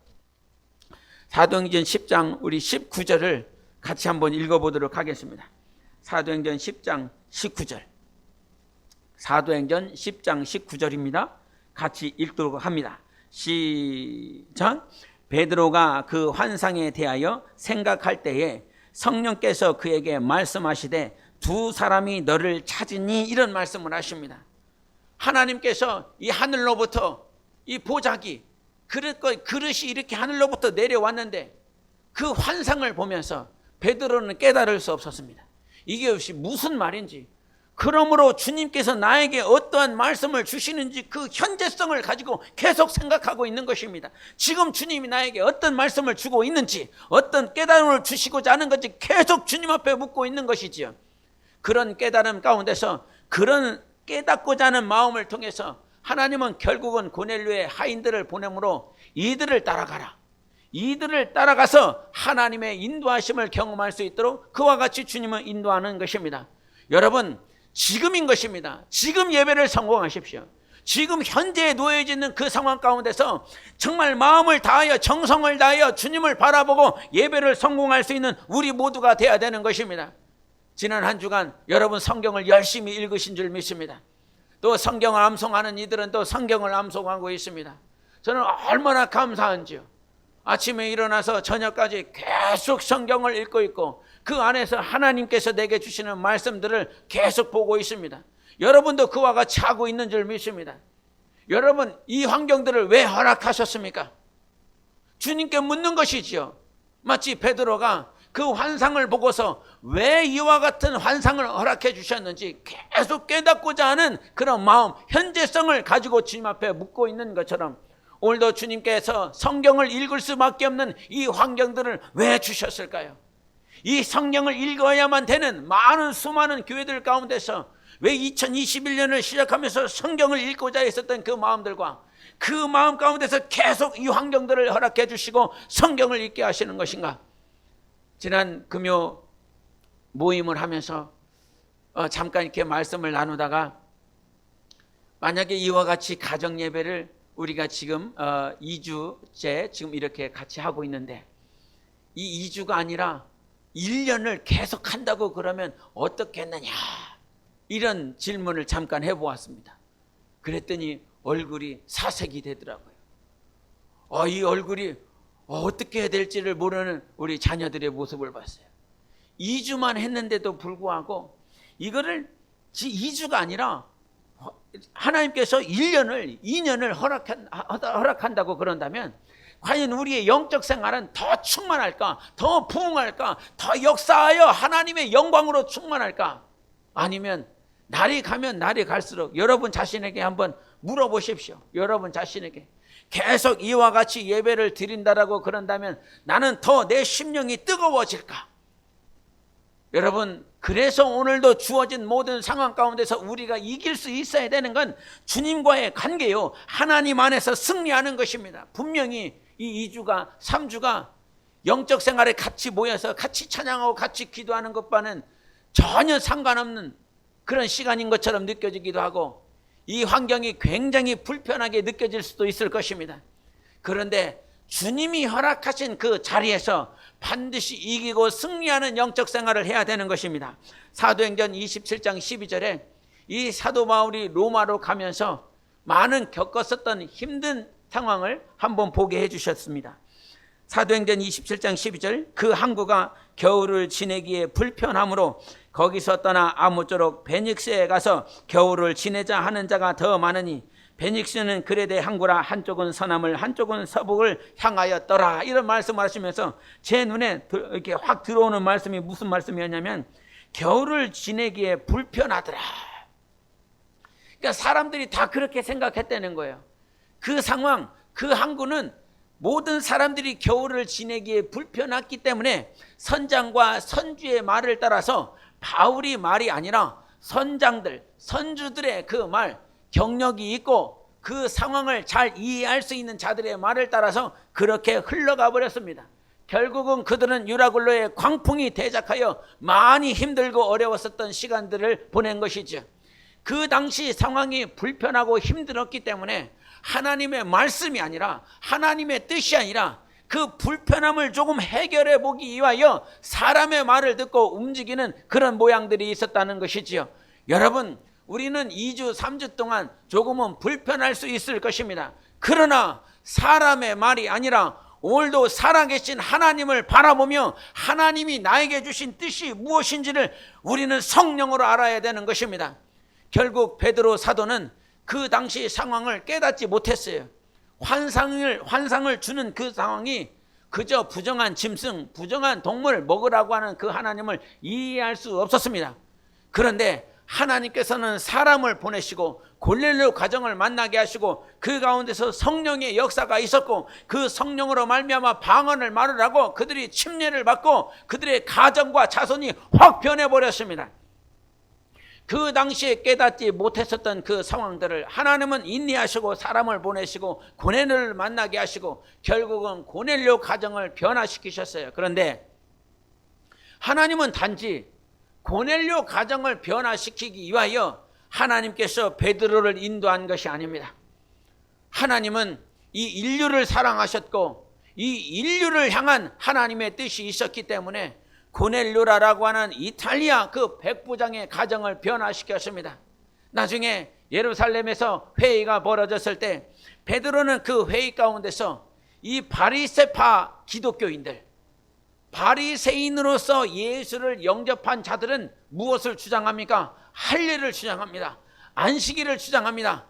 사도행전 10장 우리 19절을 같이 한번 읽어보도록 하겠습니다. 사도행전 10장 19절. 사도행전 10장 19절입니다. 같이 읽도록 합니다. 시작. 베드로가 그 환상에 대하여 생각할 때에 성령께서 그에게 말씀하시되 두 사람이 너를 찾으니, 이런 말씀을 하십니다. 하나님께서 이 하늘로부터 이 보자기, 그릇이 이렇게 하늘로부터 내려왔는데 그 환상을 보면서 베드로는 깨달을 수 없었습니다. 이게 무슨 말인지, 그러므로 주님께서 나에게 어떠한 말씀을 주시는지 그 현재성을 가지고 계속 생각하고 있는 것입니다. 지금 주님이 나에게 어떤 말씀을 주고 있는지, 어떤 깨달음을 주시고자 하는 건지 계속 주님 앞에 묻고 있는 것이지요. 그런 깨달음 가운데서, 그런 깨닫고자 하는 마음을 통해서 하나님은 결국은 고넬료의 하인들을 보내므로 이들을 따라가라, 이들을 따라가서 하나님의 인도하심을 경험할 수 있도록 그와 같이 주님은 인도하는 것입니다. 여러분, 지금인 것입니다. 지금 예배를 성공하십시오. 지금 현재에 놓여져 있는 그 상황 가운데서 정말 마음을 다하여 정성을 다하여 주님을 바라보고 예배를 성공할 수 있는 우리 모두가 되어야 되는 것입니다. 지난 한 주간 여러분 성경을 열심히 읽으신 줄 믿습니다. 또 성경을 암송하는 이들은 또 성경을 암송하고 있습니다. 저는 얼마나 감사한지요. 아침에 일어나서 저녁까지 계속 성경을 읽고 있고 그 안에서 하나님께서 내게 주시는 말씀들을 계속 보고 있습니다. 여러분도 그와 같이 하고 있는 줄 믿습니다. 여러분, 이 환경들을 왜 허락하셨습니까? 주님께 묻는 것이지요. 마치 베드로가 그 환상을 보고서 왜 이와 같은 환상을 허락해 주셨는지 계속 깨닫고자 하는 그런 마음, 현재성을 가지고 주님 앞에 묻고 있는 것처럼 오늘도 주님께서 성경을 읽을 수밖에 없는 이 환경들을 왜 주셨을까요? 이 성경을 읽어야만 되는 많은 수많은 교회들 가운데서 왜 2021년을 시작하면서 성경을 읽고자 했었던 그 마음들과 그 마음 가운데서 계속 이 환경들을 허락해 주시고 성경을 읽게 하시는 것인가? 지난 금요 모임을 하면서 잠깐 이렇게 말씀을 나누다가 만약에 이와 같이 가정 예배를 우리가 지금 2주째 지금 이렇게 같이 하고 있는데 이 2주가 아니라 1년을 계속 한다고 그러면 어떻겠느냐, 이런 질문을 잠깐 해보았습니다. 그랬더니 얼굴이 사색이 되더라고요. 이 얼굴이 어떻게 해야 될지를 모르는 우리 자녀들의 모습을 봤어요. 2주만 했는데도 불구하고 이거를 2주가 아니라 하나님께서 1년을 2년을 허락한다고 그런다면 과연 우리의 영적 생활은 더 충만할까? 더 부흥할까? 더 역사하여 하나님의 영광으로 충만할까? 아니면 날이 가면 날이 갈수록 여러분 자신에게 한번 물어보십시오. 여러분 자신에게 계속 이와 같이 예배를 드린다라고 그런다면 나는 더 내 심령이 뜨거워질까? 여러분, 그래서 오늘도 주어진 모든 상황 가운데서 우리가 이길 수 있어야 되는 건 주님과의 관계요, 하나님 안에서 승리하는 것입니다. 분명히 이 2주가 3주가 영적 생활에 같이 모여서 같이 찬양하고 같이 기도하는 것과는 전혀 상관없는 그런 시간인 것처럼 느껴지기도 하고 이 환경이 굉장히 불편하게 느껴질 수도 있을 것입니다. 그런데 주님이 허락하신 그 자리에서 반드시 이기고 승리하는 영적 생활을 해야 되는 것입니다. 사도행전 27장 12절에 이 사도 바울이 로마로 가면서 많은 겪었었던 힘든 상황을 한번 보게 해주셨습니다. 사도행전 27장 12절, 그 항구가 겨울을 지내기에 불편하므로 거기서 떠나 아무쪼록 베닉스에 가서 겨울을 지내자 하는 자가 더 많으니 베닉스는 그레데 항구라, 한쪽은 서남을 한쪽은 서북을 향하였더라. 이런 말씀을 하시면서 제 눈에 이렇게 확 들어오는 말씀이 무슨 말씀이었냐면 겨울을 지내기에 불편하더라. 그러니까 사람들이 다 그렇게 생각했다는 거예요. 그 상황, 그 항구는 모든 사람들이 겨울을 지내기에 불편했기 때문에 선장과 선주의 말을 따라서 바울이 말이 아니라 선장들, 선주들의 그 말, 경력이 있고 그 상황을 잘 이해할 수 있는 자들의 말을 따라서 그렇게 흘러가 버렸습니다. 결국은 그들은 유라굴로의 광풍이 대작하여 많이 힘들고 어려웠었던 시간들을 보낸 것이죠. 그 당시 상황이 불편하고 힘들었기 때문에 하나님의 말씀이 아니라 하나님의 뜻이 아니라 그 불편함을 조금 해결해 보기 위하여 사람의 말을 듣고 움직이는 그런 모양들이 있었다는 것이지요. 여러분, 우리는 2주 3주 동안 조금은 불편할 수 있을 것입니다. 그러나 사람의 말이 아니라 오늘도 살아계신 하나님을 바라보며 하나님이 나에게 주신 뜻이 무엇인지를 우리는 성령으로 알아야 되는 것입니다. 결국 베드로 사도는 그 당시 상황을 깨닫지 못했어요. 환상을 주는 그 상황이 그저 부정한 짐승, 부정한 동물 먹으라고 하는 그 하나님을 이해할 수 없었습니다. 그런데 하나님께서는 사람을 보내시고 골넬료 가정을 만나게 하시고 그 가운데서 성령의 역사가 있었고 그 성령으로 말미암아 방언을 말하고 그들이 침례를 받고 그들의 가정과 자손이 확 변해버렸습니다. 그 당시에 깨닫지 못했었던 그 상황들을 하나님은 인내하시고 사람을 보내시고 고넬료를 만나게 하시고 결국은 고넬료 가정을 변화시키셨어요. 그런데 하나님은 단지 고넬료 가정을 변화시키기 위하여 하나님께서 베드로를 인도한 것이 아닙니다. 하나님은 이 인류를 사랑하셨고 이 인류를 향한 하나님의 뜻이 있었기 때문에 고넬료라고 하는 이탈리아 그 백부장의 가정을 변화시켰습니다. 나중에 예루살렘에서 회의가 벌어졌을 때 베드로는 그 회의 가운데서 이 바리새파 기독교인들, 바리새인으로서 예수를 영접한 자들은 무엇을 주장합니까? 할례를 주장합니다. 안식일을 주장합니다.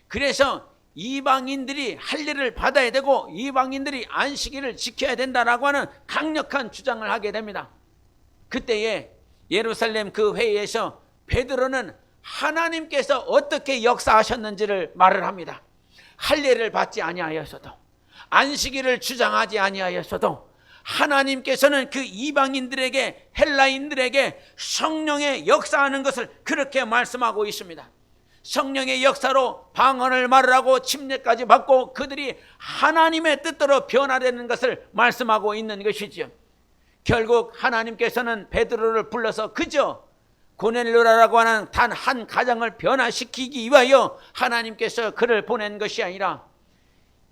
그래서 이방인들이 할례를 받아야 되고 이방인들이 안식일을 지켜야 된다라고 하는 강력한 주장을 하게 됩니다. 그때에 예루살렘 그 회의에서 베드로는 하나님께서 어떻게 역사하셨는지를 말을 합니다. 할례를 받지 아니하였어도 안식일을 주장하지 아니하였어도 하나님께서는 그 이방인들에게 헬라인들에게 성령의 역사하는 것을 그렇게 말씀하고 있습니다. 성령의 역사로 방언을 말하고 침례까지 받고 그들이 하나님의 뜻대로 변화되는 것을 말씀하고 있는 것이죠. 결국 하나님께서는 베드로를 불러서 그저 고넬료라고 하는 단 한 가정을 변화시키기 위하여 하나님께서 그를 보낸 것이 아니라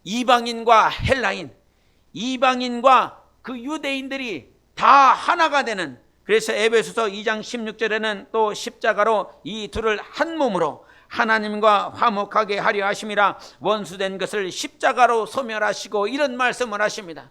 이방인과 헬라인, 이방인과 그 유대인들이 다 하나가 되는, 그래서 에베소서 2장 16절에는 또 십자가로 이 둘을 한 몸으로 하나님과 화목하게 하려 하심이라 원수된 것을 십자가로 소멸하시고 이런 말씀을 하십니다.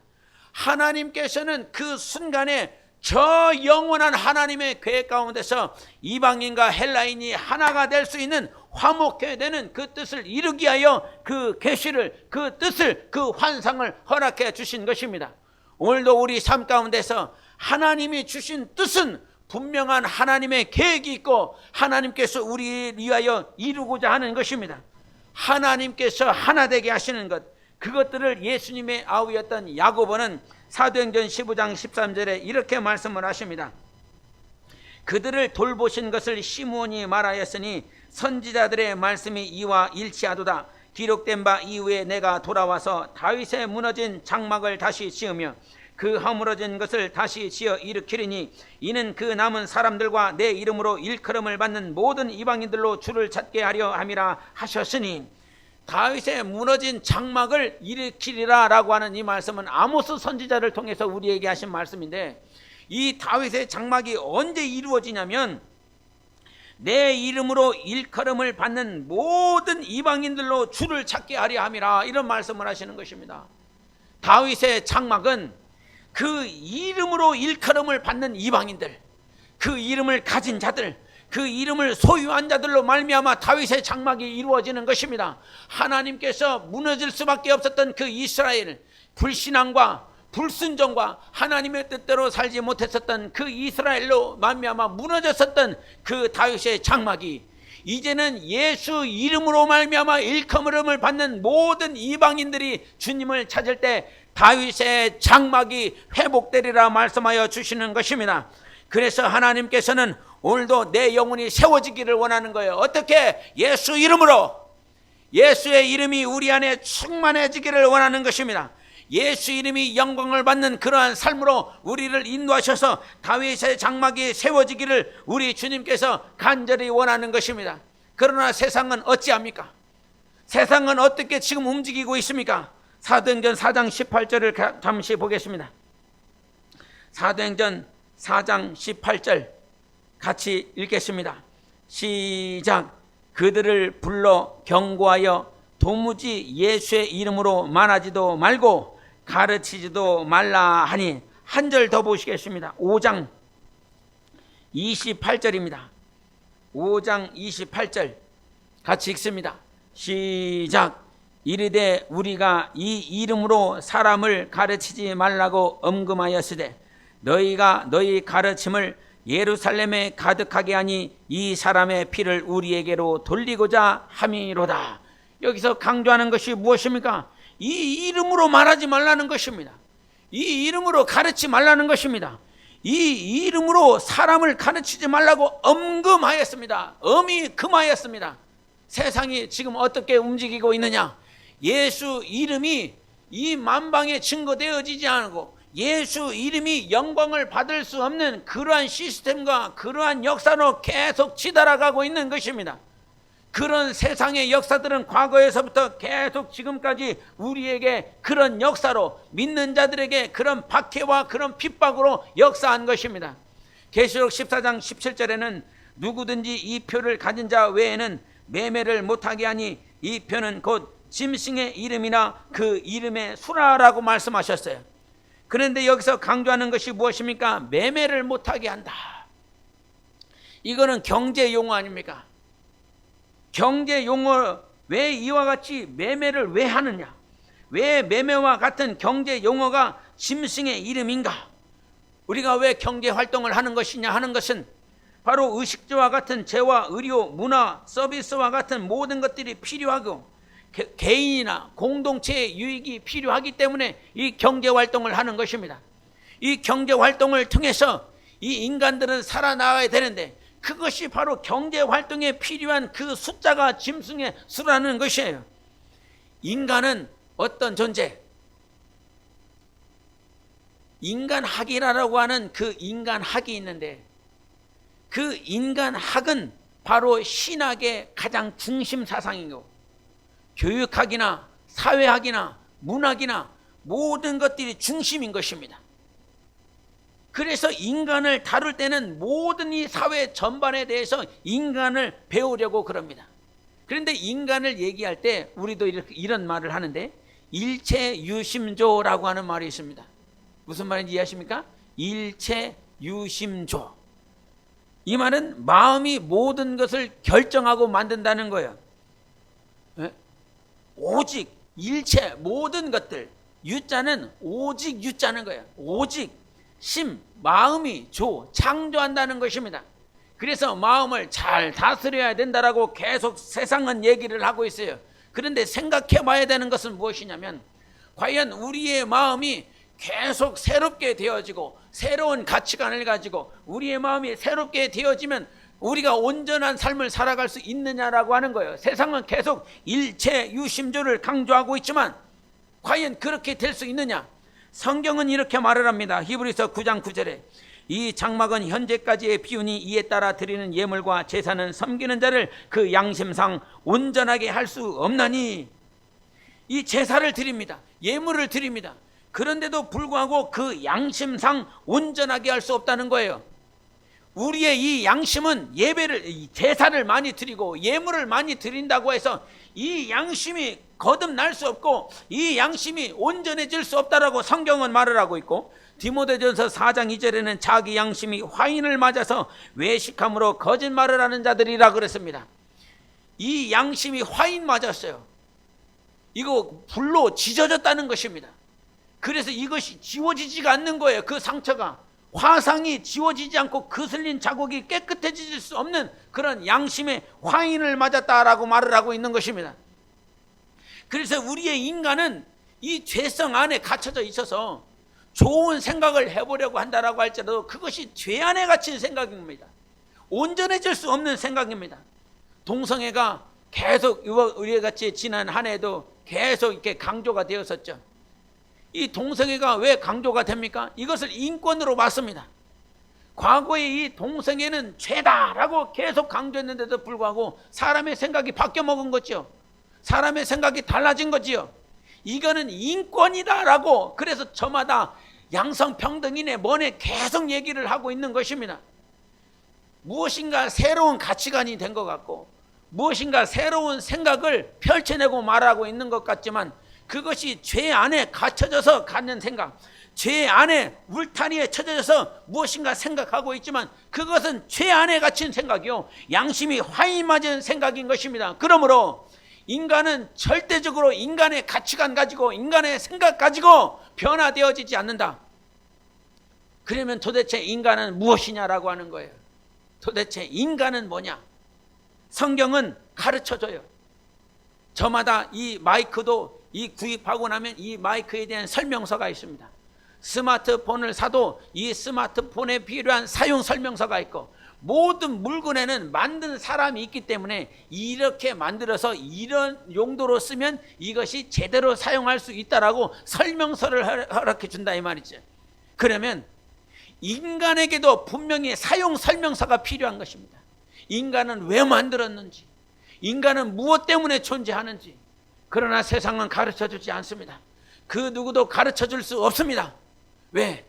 하나님께서는 그 순간에 저 영원한 하나님의 계획 가운데서 이방인과 헬라인이 하나가 될 수 있는 화목해야 되는 그 뜻을 이루기 위하여 그 계시를, 그 뜻을, 그 환상을 허락해 주신 것입니다. 오늘도 우리 삶 가운데서 하나님이 주신 뜻은 분명한 하나님의 계획이 있고 하나님께서 우리를 위하여 이루고자 하는 것입니다. 하나님께서 하나 되게 하시는 것, 그것들을 예수님의 아우였던 야고보는 사도행전 15장 13절에 이렇게 말씀을 하십니다. 그들을 돌보신 것을 시므온이 말하였으니 선지자들의 말씀이 이와 일치하도다. 기록된 바 이후에 내가 돌아와서 다윗의 무너진 장막을 다시 지으며 그 허물어진 것을 다시 지어 일으키리니 이는 그 남은 사람들과 내 이름으로 일컬음을 받는 모든 이방인들로 주를 찾게 하려 함이라 하셨으니, 다윗의 무너진 장막을 일으키리라 라고 하는 이 말씀은 아모스 선지자를 통해서 우리에게 하신 말씀인데, 이 다윗의 장막이 언제 이루어지냐면 내 이름으로 일컬음을 받는 모든 이방인들로 주를 찾게 하려 함이라, 이런 말씀을 하시는 것입니다. 다윗의 장막은 그 이름으로 일컬음을 받는 이방인들, 그 이름을 가진 자들, 그 이름을 소유한 자들로 말미암아 다윗의 장막이 이루어지는 것입니다. 하나님께서 무너질 수밖에 없었던 그 이스라엘, 불신앙과 불순종과 하나님의 뜻대로 살지 못했었던 그 이스라엘로 말미암아 무너졌었던 그 다윗의 장막이 이제는 예수 이름으로 말미암아 일컬음을 받는 모든 이방인들이 주님을 찾을 때 다윗의 장막이 회복되리라 말씀하여 주시는 것입니다. 그래서 하나님께서는 오늘도 내 영혼이 세워지기를 원하는 거예요. 어떻게? 예수 이름으로, 예수의 이름이 우리 안에 충만해지기를 원하는 것입니다. 예수 이름이 영광을 받는 그러한 삶으로 우리를 인도하셔서 다윗의 장막이 세워지기를 우리 주님께서 간절히 원하는 것입니다. 그러나 세상은 어찌합니까? 세상은 어떻게 지금 움직이고 있습니까? 사도행전 4장 18절을 잠시 보겠습니다. 사도행전 4장 18절 같이 읽겠습니다. 시작. 그들을 불러 경고하여 도무지 예수의 이름으로 말하지도 말고 가르치지도 말라 하니, 한 절 더 보시겠습니다. 5장 28절입니다. 5장 28절 같이 읽습니다. 시작. 이르되 우리가 이 이름으로 사람을 가르치지 말라고 엄금하였으되 너희가 너희 가르침을 예루살렘에 가득하게 하니 이 사람의 피를 우리에게로 돌리고자 함이로다. 여기서 강조하는 것이 무엇입니까? 이 이름으로 말하지 말라는 것입니다. 이 이름으로 가르치지 말라는 것입니다. 이 이름으로 사람을 가르치지 말라고 엄금하였습니다. 엄히 금하였습니다. 세상이 지금 어떻게 움직이고 있느냐? 예수 이름이 이 만방에 증거되어지지 않고 예수 이름이 영광을 받을 수 없는 그러한 시스템과 그러한 역사로 계속 치달아가고 있는 것입니다. 그런 세상의 역사들은 과거에서부터 계속 지금까지 우리에게 그런 역사로, 믿는 자들에게 그런 박해와 그런 핍박으로 역사한 것입니다. 계시록 14장 17절에는 누구든지 이 표를 가진 자 외에는 매매를 못하게 하니 이 표는 곧 짐승의 이름이나 그 이름의 수라라고 말씀하셨어요. 그런데 여기서 강조하는 것이 무엇입니까? 매매를 못하게 한다. 이거는 경제 용어 아닙니까? 경제 용어, 왜 이와 같이 매매를 왜 하느냐? 왜 매매와 같은 경제 용어가 짐승의 이름인가? 우리가 왜 경제 활동을 하는 것이냐 하는 것은 바로 의식주와 같은 재화, 의료, 문화, 서비스와 같은 모든 것들이 필요하고 개인이나 공동체의 유익이 필요하기 때문에 이 경제 활동을 하는 것입니다. 이 경제 활동을 통해서 이 인간들은 살아나가야 되는데 그것이 바로 경제 활동에 필요한 그 숫자가 짐승의 수라는 것이에요. 인간은 어떤 존재? 인간학이라고 하는 그 인간학이 있는데 그 인간학은 바로 신학의 가장 중심 사상이고 교육학이나 사회학이나 문학이나 모든 것들이 중심인 것입니다. 그래서 인간을 다룰 때는 모든 이 사회 전반에 대해서 인간을 배우려고 그럽니다. 그런데 인간을 얘기할 때 우리도 이런 말을 하는데 일체유심조라고 하는 말이 있습니다. 무슨 말인지 이해하십니까? 일체유심조. 이 말은 마음이 모든 것을 결정하고 만든다는 거예요. 오직 일체 모든 것들, 유자는 오직 유자는 거예요. 오직 심, 마음이 창조한다는 것입니다. 그래서 마음을 잘 다스려야 된다라고 계속 세상은 얘기를 하고 있어요. 그런데 생각해 봐야 되는 것은 무엇이냐면 과연 우리의 마음이 계속 새롭게 되어지고 새로운 가치관을 가지고 우리의 마음이 새롭게 되어지면 우리가 온전한 삶을 살아갈 수 있느냐라고 하는 거예요. 세상은 계속 일체유심조를 강조하고 있지만 과연 그렇게 될 수 있느냐? 성경은 이렇게 말을 합니다. 히브리서 9장 9절에 이 장막은 현재까지의 비운이 이에 따라 드리는 예물과 제사는 섬기는 자를 그 양심상 온전하게 할 수 없나니. 이 제사를 드립니다. 예물을 드립니다. 그런데도 불구하고 그 양심상 온전하게 할 수 없다는 거예요. 우리의 이 양심은 제사를 많이 드리고 예물을 많이 드린다고 해서 이 양심이 거듭날 수 없고 이 양심이 온전해질 수 없다라고 성경은 말을 하고 있고, 디모데전서 4장 2절에는 자기 양심이 화인을 맞아서 외식함으로 거짓말을 하는 자들이라 그랬습니다. 이 양심이 화인 맞았어요. 이거 불로 지져졌다는 것입니다. 그래서 이것이 지워지지가 않는 거예요. 그 상처가, 화상이 지워지지 않고 거슬린 자국이 깨끗해질 수 없는 그런 양심의 화인을 맞았다라고 말을 하고 있는 것입니다. 그래서 우리의 인간은 이 죄성 안에 갇혀져 있어서 좋은 생각을 해보려고 한다라고 할지라도 그것이 죄 안에 갇힌 생각입니다. 온전해질 수 없는 생각입니다. 동성애가 계속 우리 같이 지난 한 해도 계속 이렇게 강조가 되었었죠. 이 동성애가 왜 강조가 됩니까? 이것을 인권으로 봤습니다. 과거에 이 동성애는 죄다라고 계속 강조했는데도 불구하고 사람의 생각이 바뀌어 먹은 거죠. 사람의 생각이 달라진 거지요. 이거는 인권이다라고, 그래서 저마다 양성평등이네 뭐네 계속 얘기를 하고 있는 것입니다. 무엇인가 새로운 가치관이 된 것 같고 무엇인가 새로운 생각을 펼쳐내고 말하고 있는 것 같지만 그것이 죄 안에 갇혀져서 갖는 생각, 죄 안에 울타리에 쳐져서 무엇인가 생각하고 있지만 그것은 죄 안에 갇힌 생각이요, 양심이 화인 맞은 생각인 것입니다. 그러므로 인간은 절대적으로 인간의 가치관 가지고 인간의 생각 가지고 변화되어지지 않는다. 그러면 도대체 인간은 무엇이냐라고 하는 거예요. 도대체 인간은 뭐냐? 성경은 가르쳐줘요. 저마다 이 마이크도 이 구입하고 나면 이 마이크에 대한 설명서가 있습니다. 스마트폰을 사도 이 스마트폰에 필요한 사용 설명서가 있고, 모든 물건에는 만든 사람이 있기 때문에 이렇게 만들어서 이런 용도로 쓰면 이것이 제대로 사용할 수 있다라고 설명서를 허락해 준다 이 말이죠. 그러면 인간에게도 분명히 사용 설명서가 필요한 것입니다. 인간은 왜 만들었는지, 인간은 무엇 때문에 존재하는지. 그러나 세상은 가르쳐주지 않습니다. 그 누구도 가르쳐줄 수 없습니다. 왜?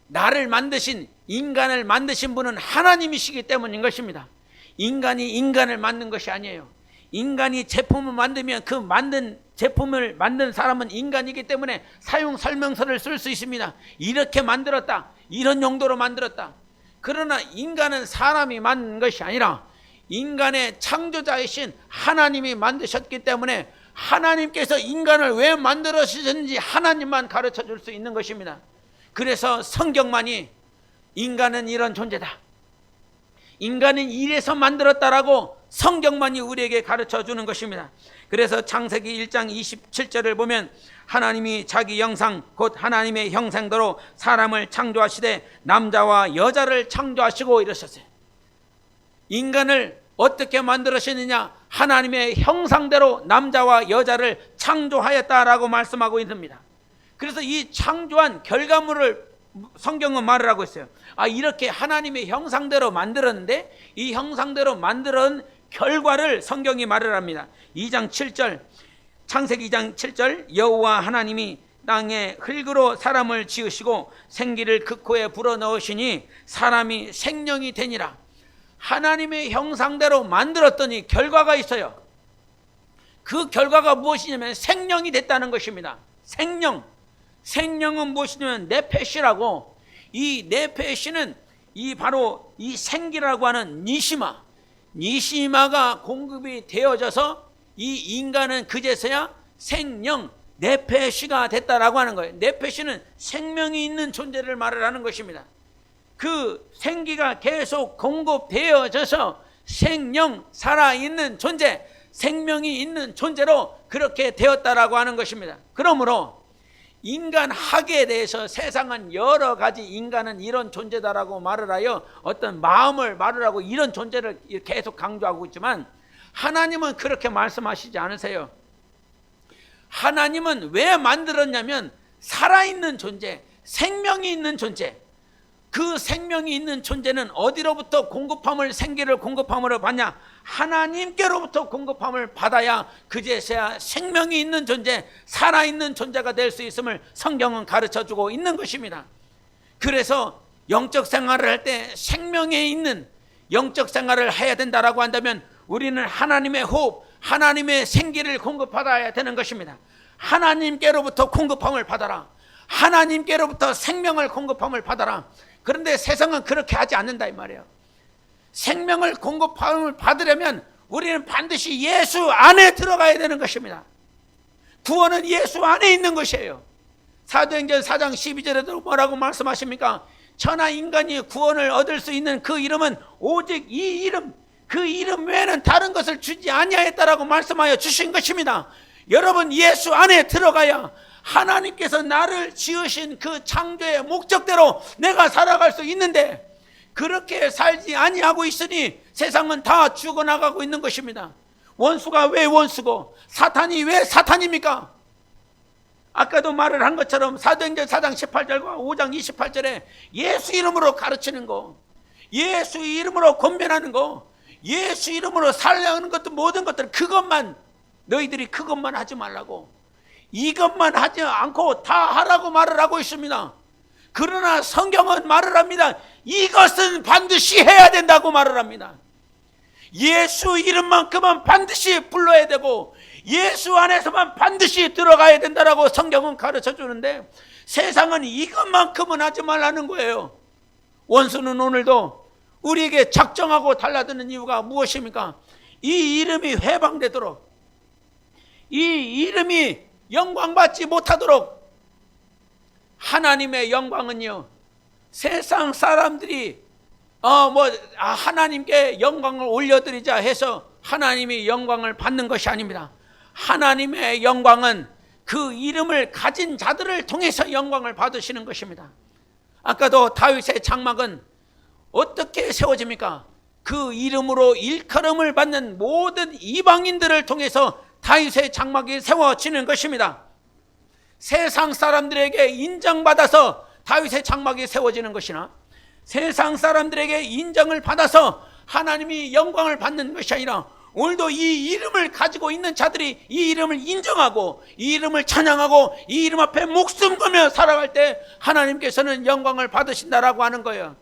나를 만드신, 인간을 만드신 분은 하나님이시기 때문인 것입니다. 인간이 인간을 만든 것이 아니에요. 인간이 제품을 만들면 그 만든 제품을 만든 사람은 인간이기 때문에 사용 설명서를 쓸 수 있습니다. 이렇게 만들었다, 이런 용도로 만들었다. 그러나 인간은 사람이 만든 것이 아니라 인간의 창조자이신 하나님이 만드셨기 때문에 하나님께서 인간을 왜 만들으셨는지 하나님만 가르쳐 줄 수 있는 것입니다. 그래서 성경만이 인간은 이런 존재다, 인간은 이래서 만들었다라고 성경만이 우리에게 가르쳐 주는 것입니다. 그래서 창세기 1장 27절을 보면 하나님이 자기 형상 곧 하나님의 형상대로 사람을 창조하시되 남자와 여자를 창조하시고 이러셨어요. 인간을 어떻게 만들으셨느냐? 하나님의 형상대로 남자와 여자를 창조하였다라고 말씀하고 있습니다. 그래서 이 창조한 결과물을 성경은 말을 하고 있어요. 이렇게 하나님의 형상대로 만들었는데 이 형상대로 만들은 결과를 성경이 말을 합니다. 2장 7절, 창세기 2장 7절, 여호와 하나님이 땅에 흙으로 사람을 지으시고 생기를 그 코에 불어넣으시니 사람이 생명이 되니라. 하나님의 형상대로 만들었더니 결과가 있어요. 그 결과가 무엇이냐면 생명이 됐다는 것입니다. 생명은 무엇이냐면 네페시라고, 이 네페시는 이 바로 이 생기라고 하는 니시마가 공급이 되어져서 이 인간은 그제서야 생명 네페시가 됐다라고 하는 거예요. 네페시는 생명이 있는 존재를 말을 하는 것입니다. 그 생기가 계속 공급되어져서 생명, 살아있는 존재, 생명이 있는 존재로 그렇게 되었다라고 하는 것입니다. 그러므로 인간 학에 대해서 세상은 여러 가지 인간은 이런 존재다라고 말을 하여 어떤 마음을 말을 하고 이런 존재를 계속 강조하고 있지만 하나님은 그렇게 말씀하시지 않으세요. 하나님은 왜 만들었냐면 살아있는 존재, 생명이 있는 존재, 그 생명이 있는 존재는 어디로부터 공급함을, 생기를 공급함으로 받냐? 하나님께로부터 공급함을 받아야 그제서야 생명이 있는 존재, 살아있는 존재가 될 수 있음을 성경은 가르쳐주고 있는 것입니다. 그래서 영적 생활을 할 때 생명에 있는 영적 생활을 해야 된다라고 한다면 우리는 하나님의 호흡, 하나님의 생기를 공급받아야 되는 것입니다. 하나님께로부터 공급함을 받아라. 하나님께로부터 생명을 공급함을 받아라. 그런데 세상은 그렇게 하지 않는다 이 말이에요. 생명을 공급함을 받으려면 우리는 반드시 예수 안에 들어가야 되는 것입니다. 구원은 예수 안에 있는 것이에요. 사도행전 4장 12절에도 뭐라고 말씀하십니까? 천하 인간이 구원을 얻을 수 있는 그 이름은 오직 이 이름, 그 이름 외에는 다른 것을 주지 아니하였다라고 말씀하여 주신 것입니다. 여러분, 예수 안에 들어가야 하나님께서 나를 지으신 그 창조의 목적대로 내가 살아갈 수 있는데, 그렇게 살지 아니하고 있으니 세상은 다 죽어나가고 있는 것입니다. 원수가 왜 원수고 사탄이 왜 사탄입니까? 아까도 말을 한 것처럼 사도행전 4장 18절과 5장 28절에 예수 이름으로 가르치는 거, 예수 이름으로 권면하는 거, 예수 이름으로 살려는 것도 모든 것들, 그것만, 너희들이 그것만 하지 말라고, 이것만 하지 않고 다 하라고 말을 하고 있습니다. 그러나 성경은 말을 합니다. 이것은 반드시 해야 된다고 말을 합니다. 예수 이름만큼은 반드시 불러야 되고 예수 안에서만 반드시 들어가야 된다라고 성경은 가르쳐 주는데 세상은 이것만큼은 하지 말라는 거예요. 원수는 오늘도 우리에게 작정하고 달라드는 이유가 무엇입니까? 이 이름이 회방되도록, 이 이름이 영광받지 못하도록. 하나님의 영광은요, 세상 사람들이 하나님께 영광을 올려드리자 해서 하나님이 영광을 받는 것이 아닙니다. 하나님의 영광은 그 이름을 가진 자들을 통해서 영광을 받으시는 것입니다. 아까도 다윗의 장막은 어떻게 세워집니까? 그 이름으로 일컬음을 받는 모든 이방인들을 통해서 다윗의 장막이 세워지는 것입니다. 세상 사람들에게 인정받아서 다윗의 장막이 세워지는 것이나 세상 사람들에게 인정을 받아서 하나님이 영광을 받는 것이 아니라 오늘도 이 이름을 가지고 있는 자들이 이 이름을 인정하고 이 이름을 찬양하고 이 이름 앞에 목숨 걸며 살아갈 때 하나님께서는 영광을 받으신다라고 하는 거예요.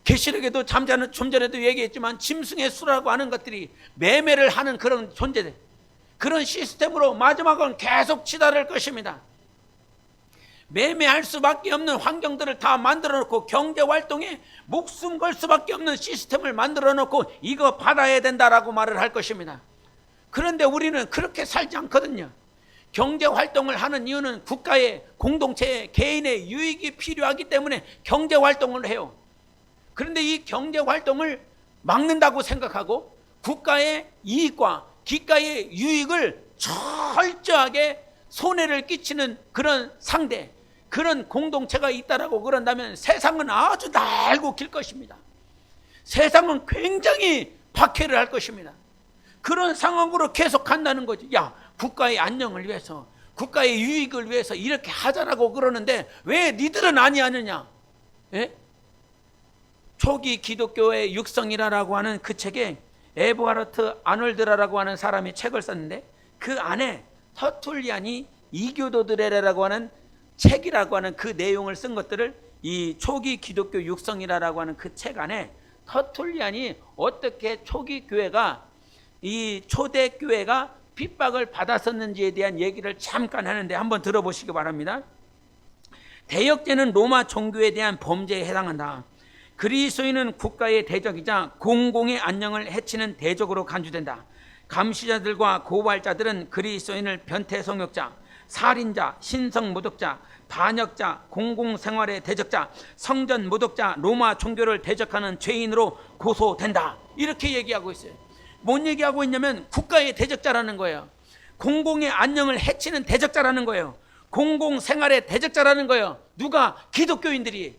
계시록에도 좀 전에도 얘기했지만 짐승의 수라고 하는 것들이 매매를 하는 그런 존재들, 그런 시스템으로 마지막은 계속 치달을 것입니다. 매매할 수밖에 없는 환경들을 다 만들어 놓고 경제활동에 목숨 걸 수밖에 없는 시스템을 만들어 놓고 이거 받아야 된다라고 말을 할 것입니다. 그런데 우리는 그렇게 살지 않거든요. 경제활동을 하는 이유는 국가의, 공동체의, 개인의 유익이 필요하기 때문에 경제활동을 해요. 그런데 이 경제활동을 막는다고 생각하고 국가의 이익과 기가의 유익을 철저하게 손해를 끼치는 그런 상대, 그런 공동체가 있다라고 그런다면 세상은 아주 날고 길 것입니다. 세상은 굉장히 박해를 할 것입니다. 그런 상황으로 계속 간다는 거지. 야, 국가의 안녕을 위해서, 국가의 유익을 위해서 이렇게 하자라고 그러는데 왜 니들은 아니하느냐? 예? 초기 기독교의 육성이라고 하는 그 책에 에버하르트 아놀드라고 하는 사람이 책을 썼는데 그 안에 터툴리안이 이교도들에라고 하는 책이라고 하는 그 내용을 쓴 것들을 이 초기 기독교 육성이라고 하는 그 책 안에 터툴리안이 어떻게 초기 교회가, 이 초대 교회가 핍박을 받았었는지에 대한 얘기를 잠깐 하는데 한번 들어보시기 바랍니다. 대역죄는 로마 종교에 대한 범죄에 해당한다. 그리스도인은 국가의 대적이자 공공의 안녕을 해치는 대적으로 간주된다. 감시자들과 고발자들은 그리스도인을 변태성욕자, 살인자, 신성모독자, 반역자, 공공생활의 대적자, 성전 모독자, 로마 종교를 대적하는 죄인으로 고소된다. 이렇게 얘기하고 있어요. 뭔 얘기하고 있냐면 국가의 대적자라는 거예요. 공공의 안녕을 해치는 대적자라는 거예요. 공공생활의 대적자라는 거예요. 누가? 기독교인들이.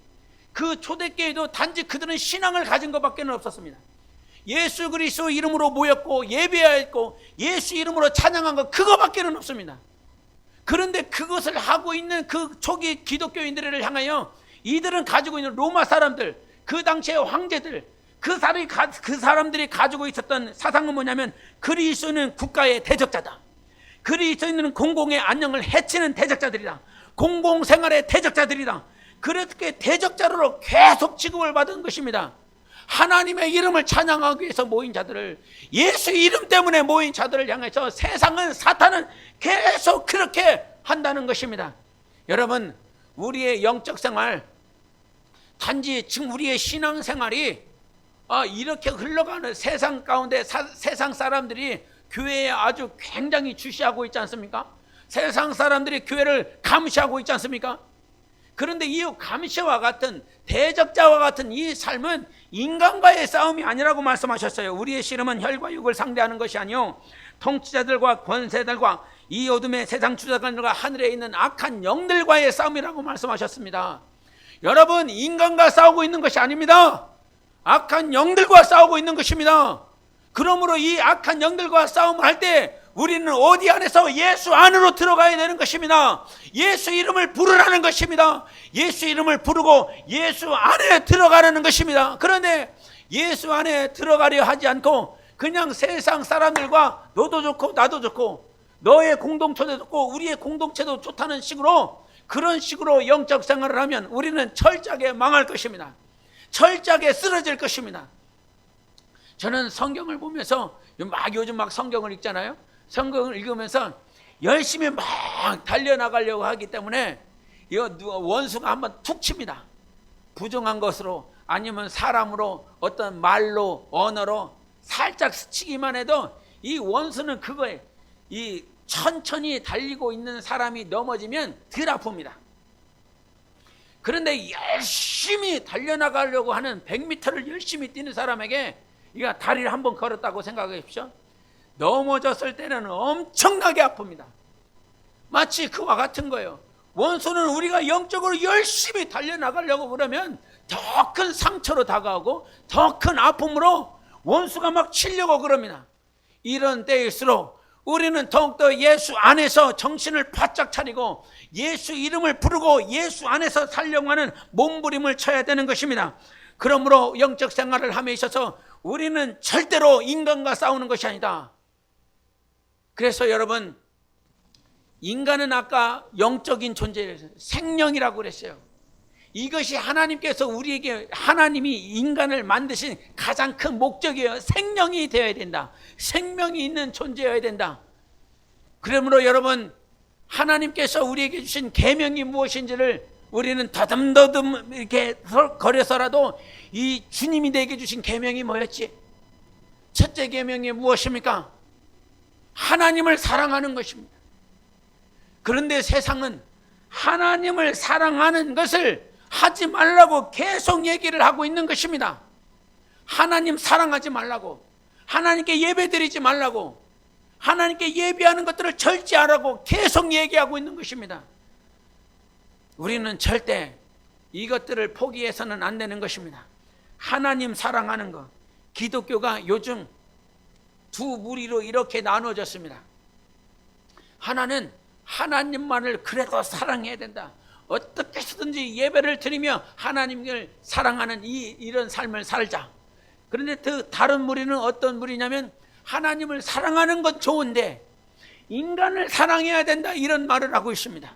그 초대교회도 단지 그들은 신앙을 가진 것밖에 없었습니다. 예수 그리스도 이름으로 모였고 예배하였고 예수 이름으로 찬양한 것 그거밖에 없습니다. 그런데 그것을 하고 있는 그 초기 기독교인들을 향하여 이들은 가지고 있는 로마 사람들, 그 당시의 황제들, 그 사람들이 가지고 있었던 사상은 뭐냐면 그리스도는 국가의 대적자다. 그리스도인은 공공의 안녕을 해치는 대적자들이다. 공공생활의 대적자들이다. 그렇게 대적자로 계속 취급을 받은 것입니다. 하나님의 이름을 찬양하기 위해서 모인 자들을, 예수 이름 때문에 모인 자들을 향해서 세상은, 사탄은 계속 그렇게 한다는 것입니다. 여러분, 우리의 영적 생활, 단지 지금 우리의 신앙 생활이 이렇게 흘러가는 세상 가운데 세상 사람들이 교회에 아주 굉장히 주시하고 있지 않습니까? 세상 사람들이 교회를 감시하고 있지 않습니까? 그런데 이 감시와 같은 대적자와 같은 이 삶은 인간과의 싸움이 아니라고 말씀하셨어요. 우리의 씨름은 혈과 육을 상대하는 것이 아니요 통치자들과 권세들과 이 어둠의 세상 주자들과 하늘에 있는 악한 영들과의 싸움이라고 말씀하셨습니다. 여러분, 인간과 싸우고 있는 것이 아닙니다. 악한 영들과 싸우고 있는 것입니다. 그러므로 이 악한 영들과 싸움을 할 때 우리는 어디 안에서? 예수 안으로 들어가야 되는 것입니다. 예수 이름을 부르라는 것입니다. 예수 이름을 부르고 예수 안에 들어가라는 것입니다. 그런데 예수 안에 들어가려 하지 않고 그냥 세상 사람들과 너도 좋고 나도 좋고 너의 공동체도 좋고 우리의 공동체도 좋다는 식으로, 그런 식으로 영적 생활을 하면 우리는 철저하게 망할 것입니다. 철저하게 쓰러질 것입니다. 저는 성경을 보면서 요즘 막 성경을 읽잖아요. 성경을 읽으면서 열심히 막 달려나가려고 하기 때문에 이거 원수가 한번 툭 칩니다. 부정한 것으로 아니면 사람으로 어떤 말로 언어로 살짝 스치기만 해도 이 원수는 그거에 이 천천히 달리고 있는 사람이 넘어지면 덜 아픕니다. 그런데 열심히 달려나가려고 하는 100m를 열심히 뛰는 사람에게 이거 다리를 한번 걸었다고 생각해 보십시오. 넘어졌을 때는 엄청나게 아픕니다. 마치 그와 같은 거예요. 원수는 우리가 영적으로 열심히 달려나가려고 그러면 더 큰 상처로 다가오고 더 큰 아픔으로 원수가 막 치려고 그럽니다. 이런 때일수록 우리는 더욱더 예수 안에서 정신을 바짝 차리고 예수 이름을 부르고 예수 안에서 살려고 하는 몸부림을 쳐야 되는 것입니다. 그러므로 영적 생활을 함에 있어서 우리는 절대로 인간과 싸우는 것이 아니다. 그래서 여러분, 인간은 아까 영적인 존재예요. 생명이라고 그랬어요. 이것이 하나님께서 우리에게, 하나님이 인간을 만드신 가장 큰 목적이에요. 생명이 되어야 된다. 생명이 있는 존재여야 된다. 그러므로 여러분, 하나님께서 우리에게 주신 계명이 무엇인지를 우리는 더듬더듬 이렇게 거려서라도 이 주님이 내게 주신 계명이 뭐였지? 첫째 계명이 무엇입니까? 하나님을 사랑하는 것입니다. 그런데 세상은 하나님을 사랑하는 것을 하지 말라고 계속 얘기를 하고 있는 것입니다. 하나님 사랑하지 말라고, 하나님께 예배드리지 말라고, 하나님께 예배하는 것들을 절제하라고 계속 얘기하고 있는 것입니다. 우리는 절대 이것들을 포기해서는 안 되는 것입니다. 하나님 사랑하는 것, 기독교가 요즘 두 무리로 이렇게 나눠졌습니다. 하나는 하나님만을 그래도 사랑해야 된다. 어떻게 해서든지 예배를 드리며 하나님을 사랑하는 이런 삶을 살자. 그런데 그 다른 무리는 어떤 무리냐면 하나님을 사랑하는 건 좋은데 인간을 사랑해야 된다, 이런 말을 하고 있습니다.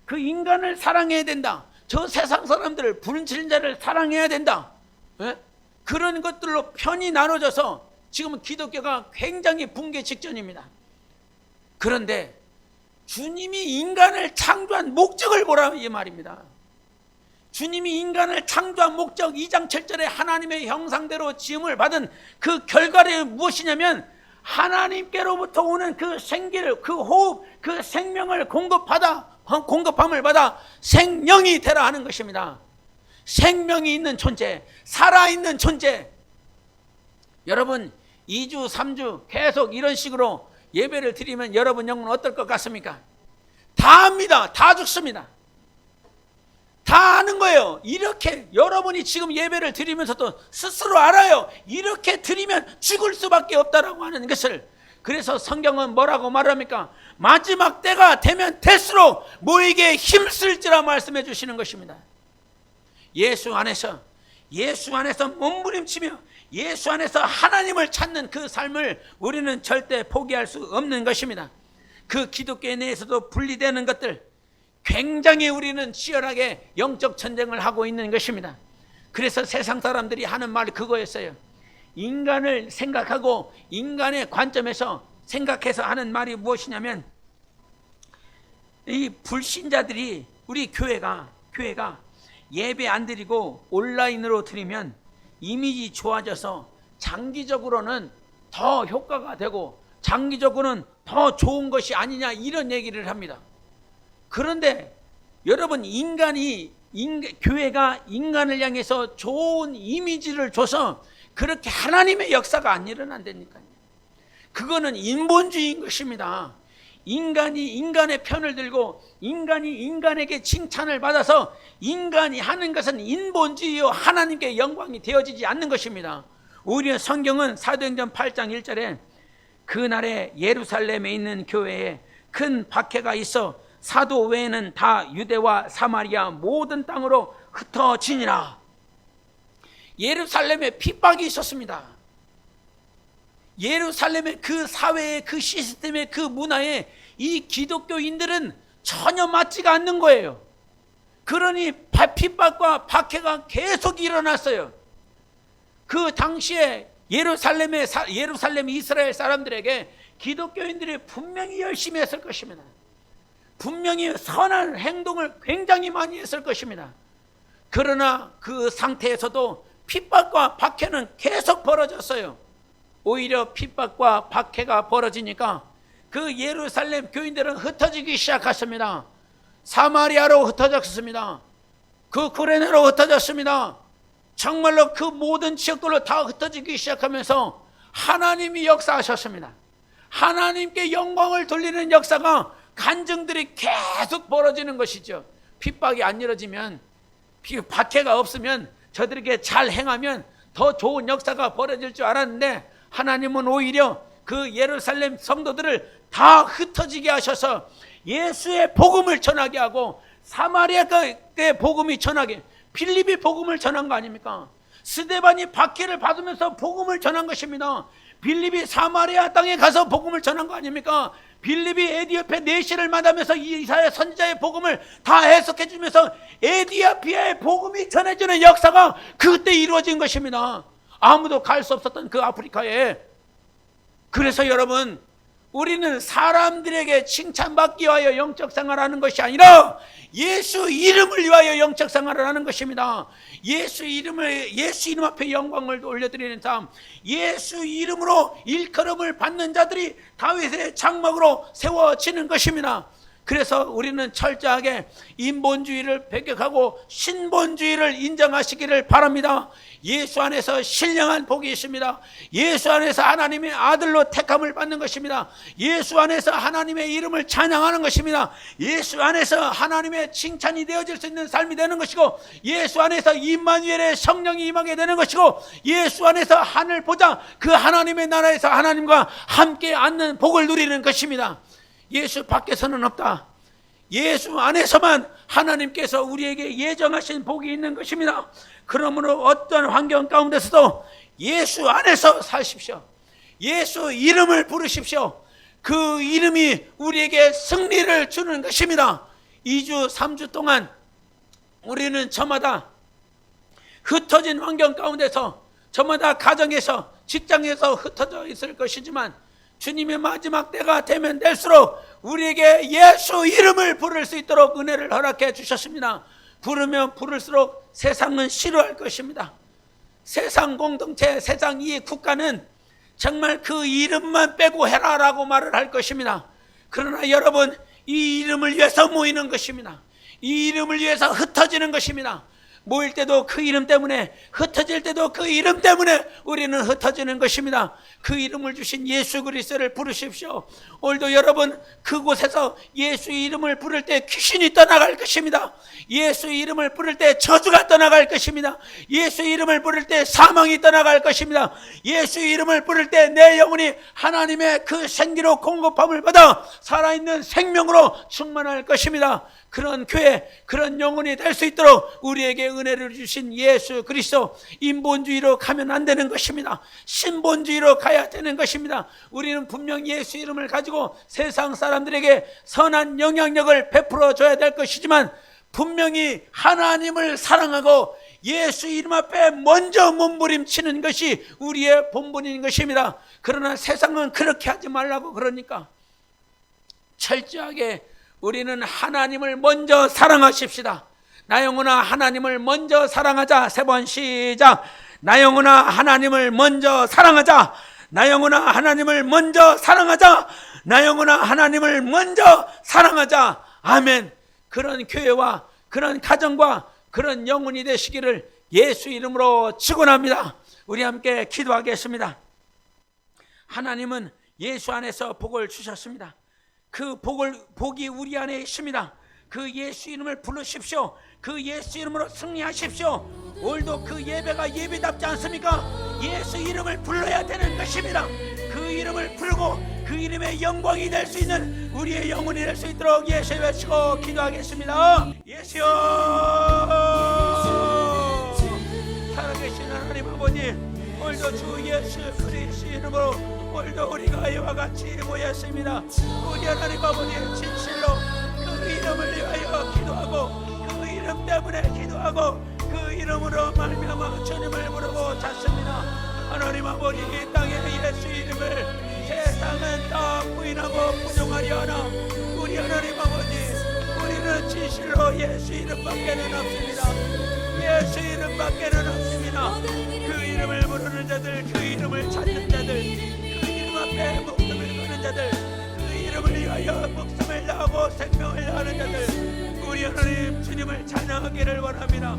그 인간을 사랑해야 된다, 저 세상 사람들을, 불신자를 사랑해야 된다, 그런 것들로 편이 나눠져서 지금은 기독교가 굉장히 붕괴 직전입니다. 그런데 주님이 인간을 창조한 목적을 보라 이 말입니다. 주님이 인간을 창조한 목적 2장 7절에 하나님의 형상대로 지음을 받은 그 결과는 무엇이냐면 하나님께로부터 오는 그 생기를, 그 호흡, 그 생명을 공급함을 받아 생명이 되라 하는 것입니다. 생명이 있는 존재, 살아있는 존재. 여러분 2주 3주 계속 이런 식으로 예배를 드리면 여러분 영은 어떨 것 같습니까? 다 압니다. 다 죽습니다. 다 아는 거예요. 이렇게 여러분이 지금 예배를 드리면서도 스스로 알아요. 이렇게 드리면 죽을 수밖에 없다라고 하는 것을. 그래서 성경은 뭐라고 말합니까? 마지막 때가 되면 될수록 모이게 힘쓸지라 말씀해 주시는 것입니다. 예수 안에서 몸부림치며 예수 안에서 하나님을 찾는 그 삶을 우리는 절대 포기할 수 없는 것입니다. 그 기독교 내에서도 분리되는 것들, 굉장히 우리는 치열하게 영적 전쟁을 하고 있는 것입니다. 그래서 세상 사람들이 하는 말이 그거였어요. 인간을 생각하고 인간의 관점에서 생각해서 하는 말이 무엇이냐면, 이 불신자들이 우리 교회가 예배 안 드리고 온라인으로 드리면 이미지 좋아져서 장기적으로는 더 효과가 되고 장기적으로는 더 좋은 것이 아니냐, 이런 얘기를 합니다. 그런데 여러분, 교회가 인간을 향해서 좋은 이미지를 줘서 그렇게 하나님의 역사가 안 일어난다니까요. 그거는 인본주의인 것입니다. 인간이 인간의 편을 들고 인간이 인간에게 칭찬을 받아서 인간이 하는 것은 인본주의요, 하나님께 영광이 되어지지 않는 것입니다. 오히려 성경은 사도행전 8장 1절에 그날에 예루살렘에 있는 교회에 큰 박해가 있어 사도 외에는 다 유대와 사마리아 모든 땅으로 흩어지니라. 예루살렘에 핍박이 있었습니다. 예루살렘의 그 사회의 그 시스템의 그 문화에 이 기독교인들은 전혀 맞지가 않는 거예요. 그러니 핍박과 박해가 계속 일어났어요. 그 당시에 예루살렘 이스라엘 사람들에게 기독교인들이 분명히 열심히 했을 것입니다. 분명히 선한 행동을 굉장히 많이 했을 것입니다. 그러나 그 상태에서도 핍박과 박해는 계속 벌어졌어요. 오히려 핍박과 박해가 벌어지니까 그 예루살렘 교인들은 흩어지기 시작했습니다. 사마리아로 흩어졌습니다. 그 구레네로 흩어졌습니다. 정말로 그 모든 지역들로 다 흩어지기 시작하면서 하나님이 역사하셨습니다. 하나님께 영광을 돌리는 역사가, 간증들이 계속 벌어지는 것이죠. 핍박이 안 이루어지면, 박해가 없으면, 저들에게 잘 행하면 더 좋은 역사가 벌어질 줄 알았는데, 하나님은 오히려 그 예루살렘 성도들을 다 흩어지게 하셔서 예수의 복음을 전하게 하고, 사마리아의 복음이 전하게, 빌립이 복음을 전한 거 아닙니까? 스데반이 박해를 받으면서 복음을 전한 것입니다. 빌립이 사마리아 땅에 가서 복음을 전한 거 아닙니까? 빌립이 에디오피아 내시를 만나면서 이사야 선지자의 복음을 다 해석해 주면서 에디오피아의 복음이 전해지는 역사가 그때 이루어진 것입니다. 아무도 갈 수 없었던 그 아프리카에. 그래서 여러분, 우리는 사람들에게 칭찬받기 위하여 영적 생활하는 것이 아니라 예수 이름을 위하여 영적 생활을 하는 것입니다. 예수 이름 앞에 영광을 올려드리는 삶, 예수 이름으로 일컬음을 받는 자들이 다윗의 장막으로 세워지는 것입니다. 그래서 우리는 철저하게 인본주의를 배격하고 신본주의를 인정하시기를 바랍니다. 예수 안에서 신령한 복이 있습니다. 예수 안에서 하나님의 아들로 택함을 받는 것입니다. 예수 안에서 하나님의 이름을 찬양하는 것입니다. 예수 안에서 하나님의 칭찬이 되어질 수 있는 삶이 되는 것이고, 예수 안에서 임마누엘의 성령이 임하게 되는 것이고, 예수 안에서 하늘 보자 그 하나님의 나라에서 하나님과 함께 앉는 복을 누리는 것입니다. 예수 밖에서는 없다. 예수 안에서만 하나님께서 우리에게 예정하신 복이 있는 것입니다. 그러므로 어떤 환경 가운데서도 예수 안에서 사십시오. 예수 이름을 부르십시오. 그 이름이 우리에게 승리를 주는 것입니다. 2주 3주 동안 우리는 저마다 흩어진 환경 가운데서, 저마다 가정에서, 직장에서 흩어져 있을 것이지만, 주님의 마지막 때가 되면 될수록 우리에게 예수 이름을 부를 수 있도록 은혜를 허락해 주셨습니다. 부르면 부를수록 세상은 싫어할 것입니다. 세상 공동체, 세상 이 국가는 정말 그 이름만 빼고 해라라고 말을 할 것입니다. 그러나 여러분, 이 이름을 위해서 모이는 것입니다. 이 이름을 위해서 흩어지는 것입니다. 모일 때도 그 이름 때문에, 흩어질 때도 그 이름 때문에 우리는 흩어지는 것입니다. 그 이름을 주신 예수 그리스도를 부르십시오. 오늘도 여러분, 그곳에서 예수 이름을 부를 때 귀신이 떠나갈 것입니다. 예수 이름을 부를 때 저주가 떠나갈 것입니다. 예수 이름을 부를 때 사망이 떠나갈 것입니다. 예수 이름을 부를 때 내 영혼이 하나님의 그 생기로 공급함을 받아 살아있는 생명으로 충만할 것입니다. 그런 교회, 그런 영혼이 될 수 있도록 우리에게 은혜를 주신 예수 그리스도, 인본주의로 가면 안 되는 것입니다. 신본주의로 가야 되는 것입니다. 우리는 분명 예수 이름을 가지고 세상 사람들에게 선한 영향력을 베풀어 줘야 될 것이지만, 분명히 하나님을 사랑하고 예수 이름 앞에 먼저 몸부림치는 것이 우리의 본분인 것입니다. 그러나 세상은 그렇게 하지 말라고 그러니까 철저하게 우리는 하나님을 먼저 사랑하십시다. 나 영혼아 하나님을 먼저 사랑하자. 3번 시작. 나 영혼아 하나님을 먼저 사랑하자. 나 영혼아 하나님을 먼저 사랑하자. 나 영혼아 하나님을 먼저 사랑하자. 아멘. 그런 교회와 그런 가정과 그런 영혼이 되시기를 예수 이름으로 축원합니다. 우리 함께 기도하겠습니다. 하나님은 예수 안에서 복을 주셨습니다. 그 복이 우리 안에 있습니다. 그 예수 이름을 부르십시오. 그 예수 이름으로 승리하십시오. 오늘도 그 예배가 예배답지 않습니까? 예수 이름을 불러야 되는 것입니다. 그 이름을 부르고 그 이름의 영광이 될 수 있는 우리의 영혼이 될 수 있도록 예수 외치고 기도하겠습니다. 예수여, 살아계신 하나님 아버지, 오늘도 주 예수 그리스도 이름으로 오늘도 우리가 이와 같이 모였습니다. 우리 하나님 아버지, 진실로 그 이름을 위하여 기도하고 그 이름 때문에 기도하고 그 이름으로 말미암아 주님을 부르고 찾습니다. 하나님 아버지, 이 땅에 예수 이름을 세상은 다 부인하고 부정하려 하나 우리 하나님 아버지, 우리는 진실로 예수 이름밖에는 없습니다. 예수 이름밖에는 없습니다. 그 이름을 부르는 자들, 그 이름을 찾는 자들, 그 이름 앞에 목숨을 거는 자들, 그 이름을 위하여 목숨을 다하고 생명을 다하는 자들, 우리 하나님 주님을 찬양하기를 원합니다.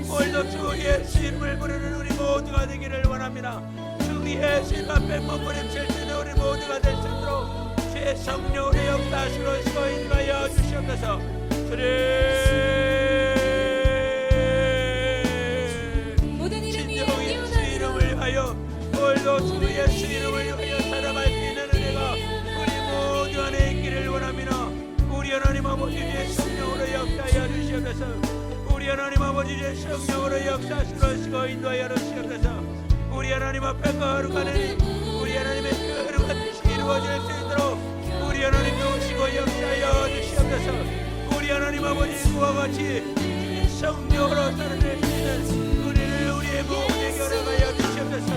오늘도 주 예수 이름을 부르는 우리 모두가 되기를 원합니다. 주 예수 이름 앞에 몸부림칠 때는 우리 모두가 될 수 있도록 주의 성령으로 역사하시고 인도하여 주시옵소서. 진정 예수 이름을 위하여 오늘도 주 예수 이름을 위하여 살아갈 수 있는 은혜가 우리 모두 안에 있기를 원합니다. 우리 하나님 아버지 주의 성령으로 역사하여 주시옵소서. 우리 하나님 아버지 주의 성령으로 역사하시고 인도하여 주시옵소서. 우리 하나님 앞에 거룩한 은혜, 우리 하나님의 거룩한 뜻이 이루어질 수 있도록 우리 하나님 도우시고 역사하여 주시옵소서. 우리 하나님 아버지 그와 같이 주의 성령으로 살아낼 수 있는 우리를 우리의 모두에게 허락하여 주시옵소서.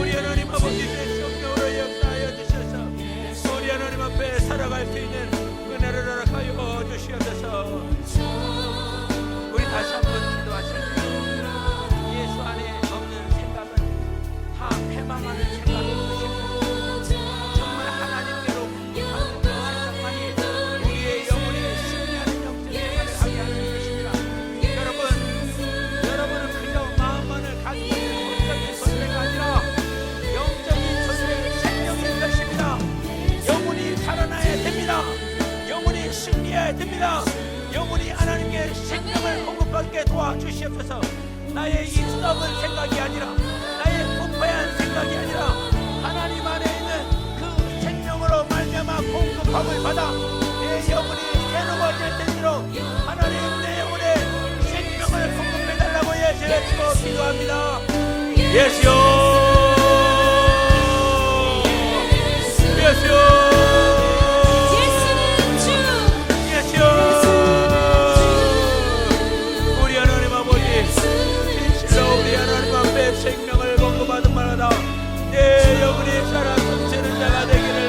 우리 하나님 아버지 주의 성령으로 역사하여 주셔서 우리 하나님 앞에 살아갈 수 있는 은혜를 허락하여 주시옵소서. 우리 다시 한번 기도하실 때 예수 안에 없는 생각은 다 패망하는 생각인 것입니다. 정말 하나님께로 가는 그 생각만이 우리의 영혼에 승리하는 영적 생활을 하게 하는 것입니다. 여러분은 그저 마음만을 가지고 있는 혼적인 존재가 아니라 영적인 존재, 생명인 것입니다. 영혼이 살아나야 됩니다. 영혼이 승리해야 됩니다. 영혼이 하나님께 생명을 공급받게 도와주시옵소서. 나의 이 썩은 생각이 아니라, 나의 부패한 생각이 아니라 하나님 안에 있는 그 생명으로 말미암아 공급함을 받아 내 영혼이 새로워질 때도록 하나님 내 영혼에 생명을 공급해달라고 예수로 기도합니다. 예수여, 예수여, 생명을 공급받은 말마다 내 영혼이 살아 넘치는 자가 되기를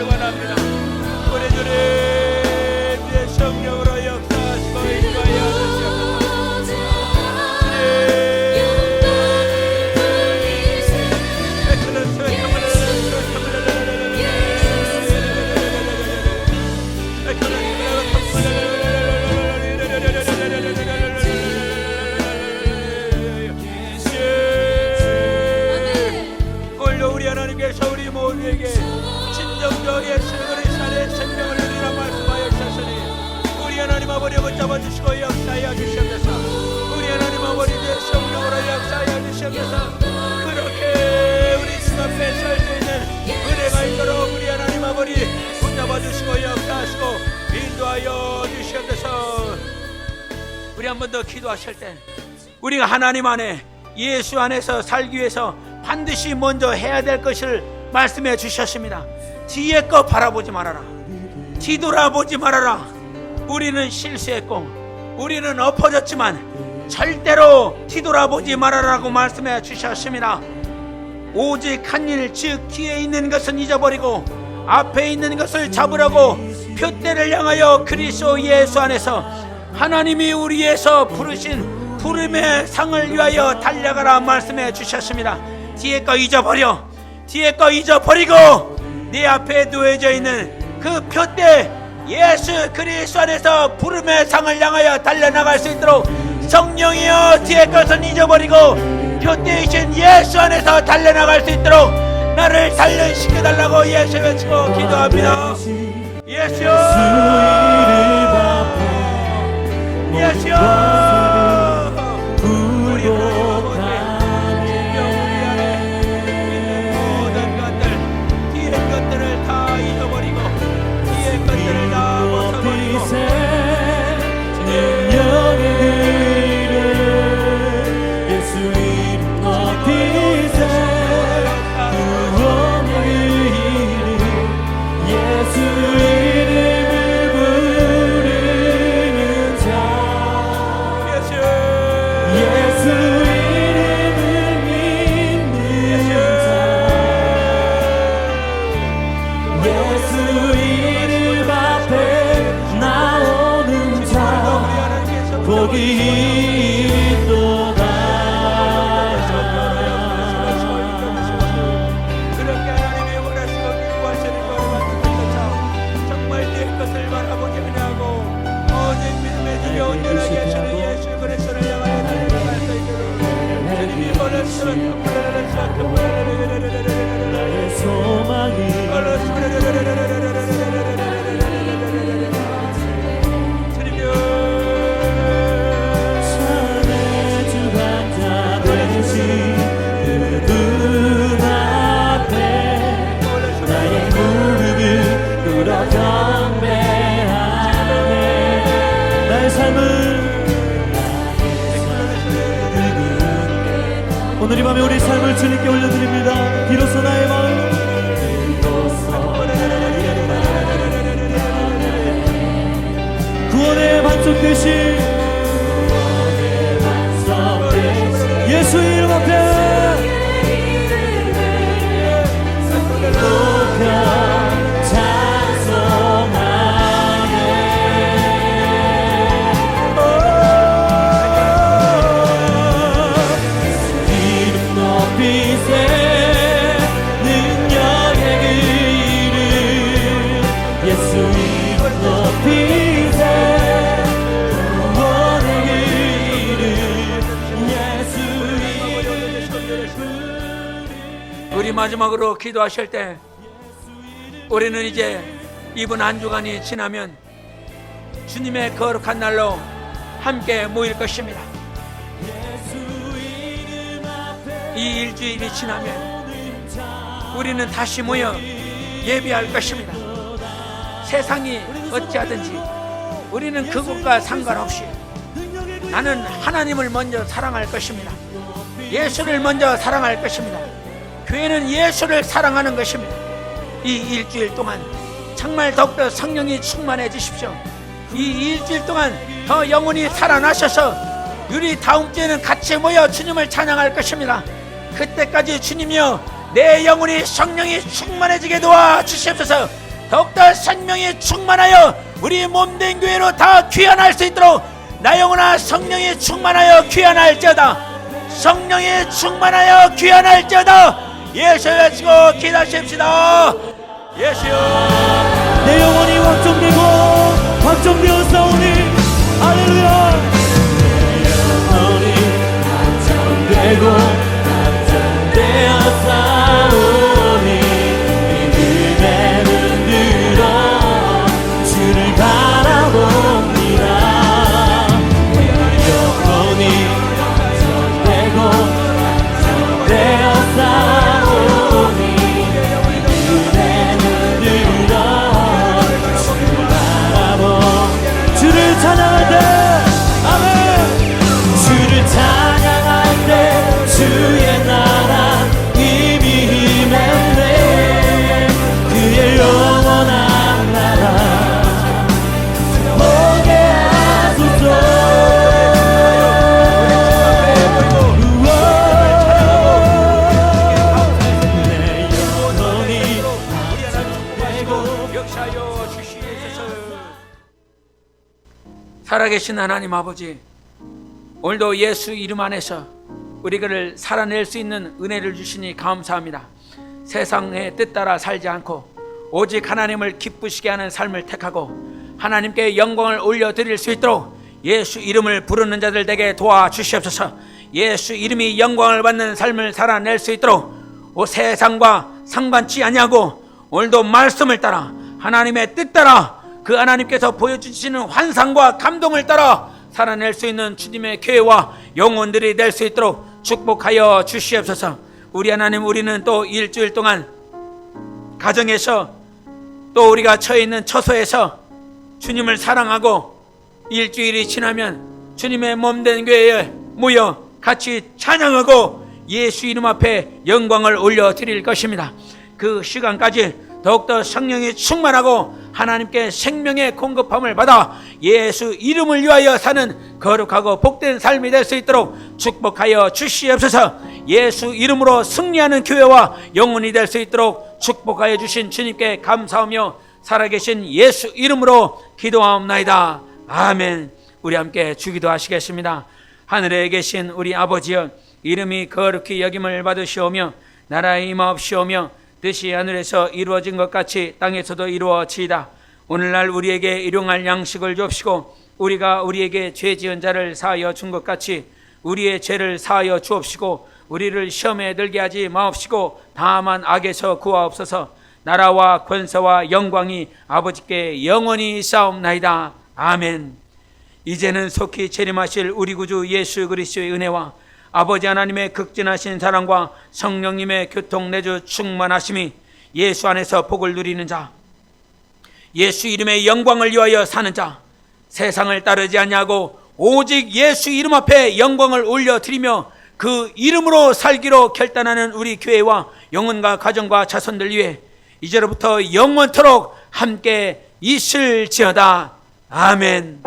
주 예수 그리스도 안에 생명을 누리라 말씀하여 주셨으니 우리 하나님 아버지 붙잡아 주시고 역사하여 주시옵소서. 우리 하나님 아버지 성령으로 역사하여 주시옵소서. 그렇게 우리 주 앞에 설 수 있는 은혜가 있도록 우리 하나님 아버지 붙잡아 주시고 역사하시고 인도하여 주시옵소서. 우리 한 번 더 기도하실 때 우리가 하나님 안에 예수 안에서 살기 위해서 반드시 먼저 해야 될 것을 말씀해 주셨습니다. 뒤에 거 바라보지 말아라. 뒤돌아보지 말아라. 우리는 실수했고 우리는 엎어졌지만 절대로 뒤돌아보지 말아라고 말씀해 주셨습니다. 오직 한 일, 즉 뒤에 있는 것은 잊어버리고 앞에 있는 것을 잡으라고 표대를 향하여 그리스도 예수 안에서 하나님이 우리에서 부르신 부름의 상을 위하여 달려가라 말씀해 주셨습니다. 뒤에 거 잊어버려. 뒤에 거 잊어버리고 네 앞에 놓여져 있는 그 표대 예수 그리스도 안에서 부름의 상을 향하여 달려나갈 수 있도록 성령이여 뒤에 것은 잊어버리고 표대이신 예수 안에서 달려나갈 수 있도록 나를 단련시켜달라고 예수 외치고 기도합니다. 예수여 예수여 우리 모든 것들 뒤에 것들을 다 잊어버리고 뒤에 것들을 다 벗어버리고 오늘 이 밤에 우리 삶을 주님께 올려드립니다. 비로소 나의 마음 구원의 반석 되신 예수의 이름 앞에 높여 찬송하네. 이름 높이세 능력의 그 이름 예수 이름 높이세 구원의 그 이름 예수 이름. 우리 마지막으로 기도하실 때 우리는 이제 이번 한 주간이 지나면 주님의 거룩한 날로 함께 모일 것입니다. 이 일주일이 지나면 우리는 다시 모여 예배할 것입니다. 세상이 어찌하든지 우리는 그것과 상관없이 나는 하나님을 먼저 사랑할 것입니다. 예수를 먼저 사랑할 것입니다. 교회는 예수를 사랑하는 것입니다. 이 일주일 동안 정말 더욱더 성령이 충만해 주십시오. 이 일주일 동안 더 영혼이 살아나셔서 우리 다음 주에는 같이 모여 주님을 찬양할 것입니다. 그때까지 주님이여 내 영혼이 성령이 충만해지게 도와주시옵소서. 더욱더 생명이 충만하여 우리 몸된 교회로 다 귀환할 수 있도록 나 영혼아 성령이 충만하여 귀환할지어다. 성령이 충만하여 귀환할지어다. 예수 외치고 기도하십시다. 예수여 내 영혼이 확정되고 확정되었사오니 할렐루야. 내 영혼이 확정되고 확정되었사오니 믿음의 역사하여 주시옵소서. 살아계신 하나님 아버지, 오늘도 예수 이름 안에서 우리를 살아낼 수 있는 은혜를 주시니 감사합니다. 세상의 뜻 따라 살지 않고 오직 하나님을 기쁘시게 하는 삶을 택하고 하나님께 영광을 올려드릴 수 있도록 예수 이름을 부르는 자들 되게 도와주시옵소서. 예수 이름이 영광을 받는 삶을 살아낼 수 있도록 세상과 상관치 아니하고 오늘도 말씀을 따라 하나님의 뜻 따라 그 하나님께서 보여주시는 환상과 감동을 따라 살아낼 수 있는 주님의 교회와 영혼들이 될 수 있도록 축복하여 주시옵소서. 우리 하나님, 우리는 또 일주일 동안 가정에서 또 우리가 처해 있는 처소에서 주님을 사랑하고 일주일이 지나면 주님의 몸된 교회에 모여 같이 찬양하고 예수 이름 앞에 영광을 올려드릴 것입니다. 그 시간까지 더욱더 성령이 충만하고 하나님께 생명의 공급함을 받아 예수 이름을 위하여 사는 거룩하고 복된 삶이 될 수 있도록 축복하여 주시옵소서. 예수 이름으로 승리하는 교회와 영혼이 될 수 있도록 축복하여 주신 주님께 감사하며 살아계신 예수 이름으로 기도하옵나이다. 아멘. 우리 함께 주기도 하시겠습니다. 하늘에 계신 우리 아버지여, 이름이 거룩히 여김을 받으시오며 나라의 임하옵시오며 뜻이 하늘에서 이루어진 것 같이 땅에서도 이루어지이다. 오늘날 우리에게 일용할 양식을 주옵시고 우리가 우리에게 죄 지은 자를 사하여 준 것 같이 우리의 죄를 사하여 주옵시고 우리를 시험에 들게 하지 마옵시고 다만 악에서 구하옵소서. 나라와 권세와 영광이 아버지께 영원히 있사옵나이다. 아멘. 이제는 속히 재림하실 우리 구주 예수 그리스도의 은혜와 아버지 하나님의 극진하신 사랑과 성령님의 교통내주 충만하심이 예수 안에서 복을 누리는 자, 예수 이름의 영광을 위하여 사는 자, 세상을 따르지 아니하고 오직 예수 이름 앞에 영광을 올려드리며 그 이름으로 살기로 결단하는 우리 교회와 영혼과 가정과 자손들 위해 이제로부터 영원토록 함께 있을지어다. 아멘.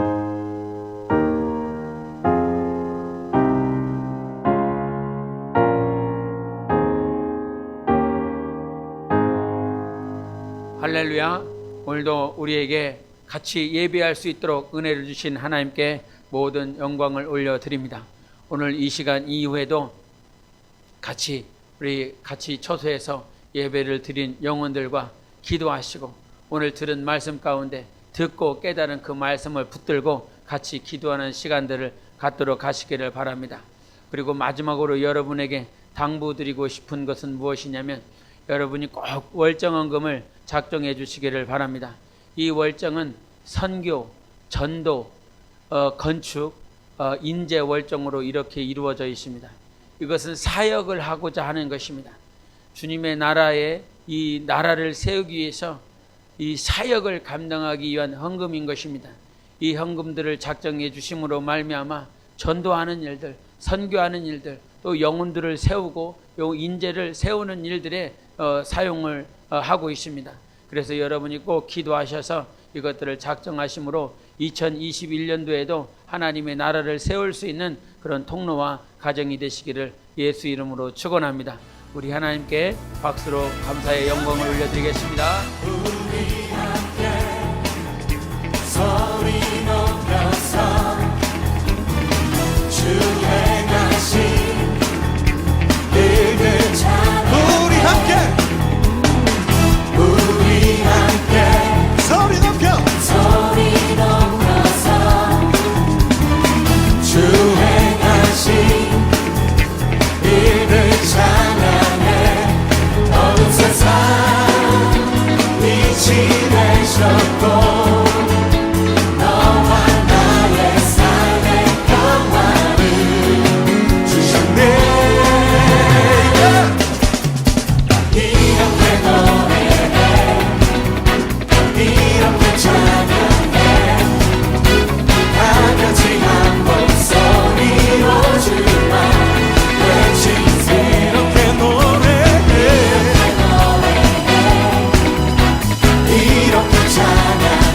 할렐루야. 오늘도 우리에게 같이 예배할 수 있도록 은혜를 주신 하나님께 모든 영광을 올려드립니다. 오늘 이 시간 이후에도 우리 같이 처소에서 예배를 드린 영혼들과 기도하시고 오늘 들은 말씀 가운데 듣고 깨달은 그 말씀을 붙들고 같이 기도하는 시간들을 갖도록 하시기를 바랍니다. 그리고 마지막으로 여러분에게 당부드리고 싶은 것은 무엇이냐면 여러분이 꼭 월정헌금을 작정해 주시기를 바랍니다. 이 월정은 선교, 전도, 건축, 인재 월정으로 이렇게 이루어져 있습니다. 이것은 사역을 하고자 하는 것입니다. 주님의 나라에 이 나라를 세우기 위해서 이 사역을 감당하기 위한 헌금인 것입니다. 이 헌금들을 작정해 주심으로 말미암아 전도하는 일들, 선교하는 일들, 또 영혼들을 세우고 인재를 세우는 일들에 사용을 하고 있습니다. 그래서 여러분이 꼭 기도하셔서 이것들을 작정하심으로 2021년도에도 하나님의 나라를 세울 수 있는 그런 통로와 가정이 되시기를 예수 이름으로 축원합니다. 우리 하나님께 박수로 감사의 영광을 올려드리겠습니다. 우리 함께 소리 높여서 주 행하신 일들 찬양. 우리 함께 소리 높여서 주 행하신 일들 찬양해. 어두운 세상 빛이 되셨고 너와 나의 삶의 평화를 주셨네. 이렇게 노래해, 이렇게 찬양해. 가벼지 한 목소리로 주만 외치세. 이렇게 노래해, 이렇게 찬양해.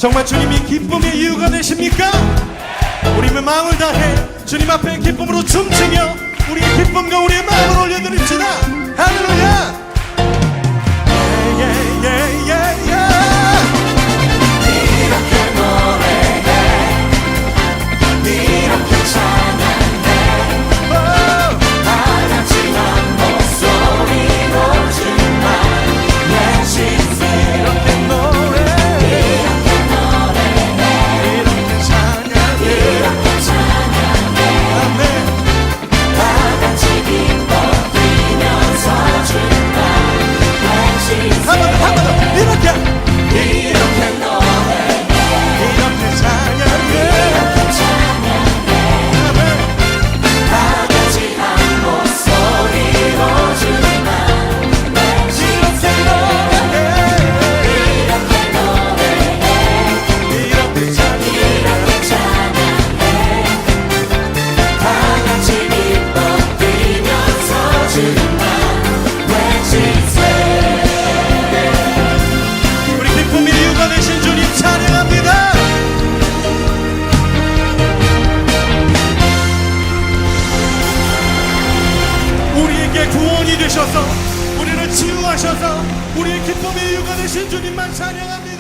정말 주님이 기쁨의 이유가 되십니까? 우리의 마음을 다해 주님 앞에 기쁨으로 춤추며 우리의 기쁨과 우리의 마음을 올려드립시다. 할렐루야. 이렇게 노래해, 이렇게 찬양해, 다 같이 한 목소리로 주만 외치세. 이렇게 노래해, 이렇게 찬양해, 아멘. 다 같이 기뻐 뛰면서 주만 외치세. 한 번 더, 이렇게 노래해, 이렇게 찬양해, 아멘. 다 같이 한 목소리로 주만 외치세. 이렇게 찬양해, 다 같이 기뻐 뛰면서 주만 외치세. 우리 기쁨의 이유가 되신 주님 찬양합니다. 우리에게 구원이 되셔서 우리를 치유하셔서 우리의 기쁨의 이유가 되신 주님만 찬양합니다.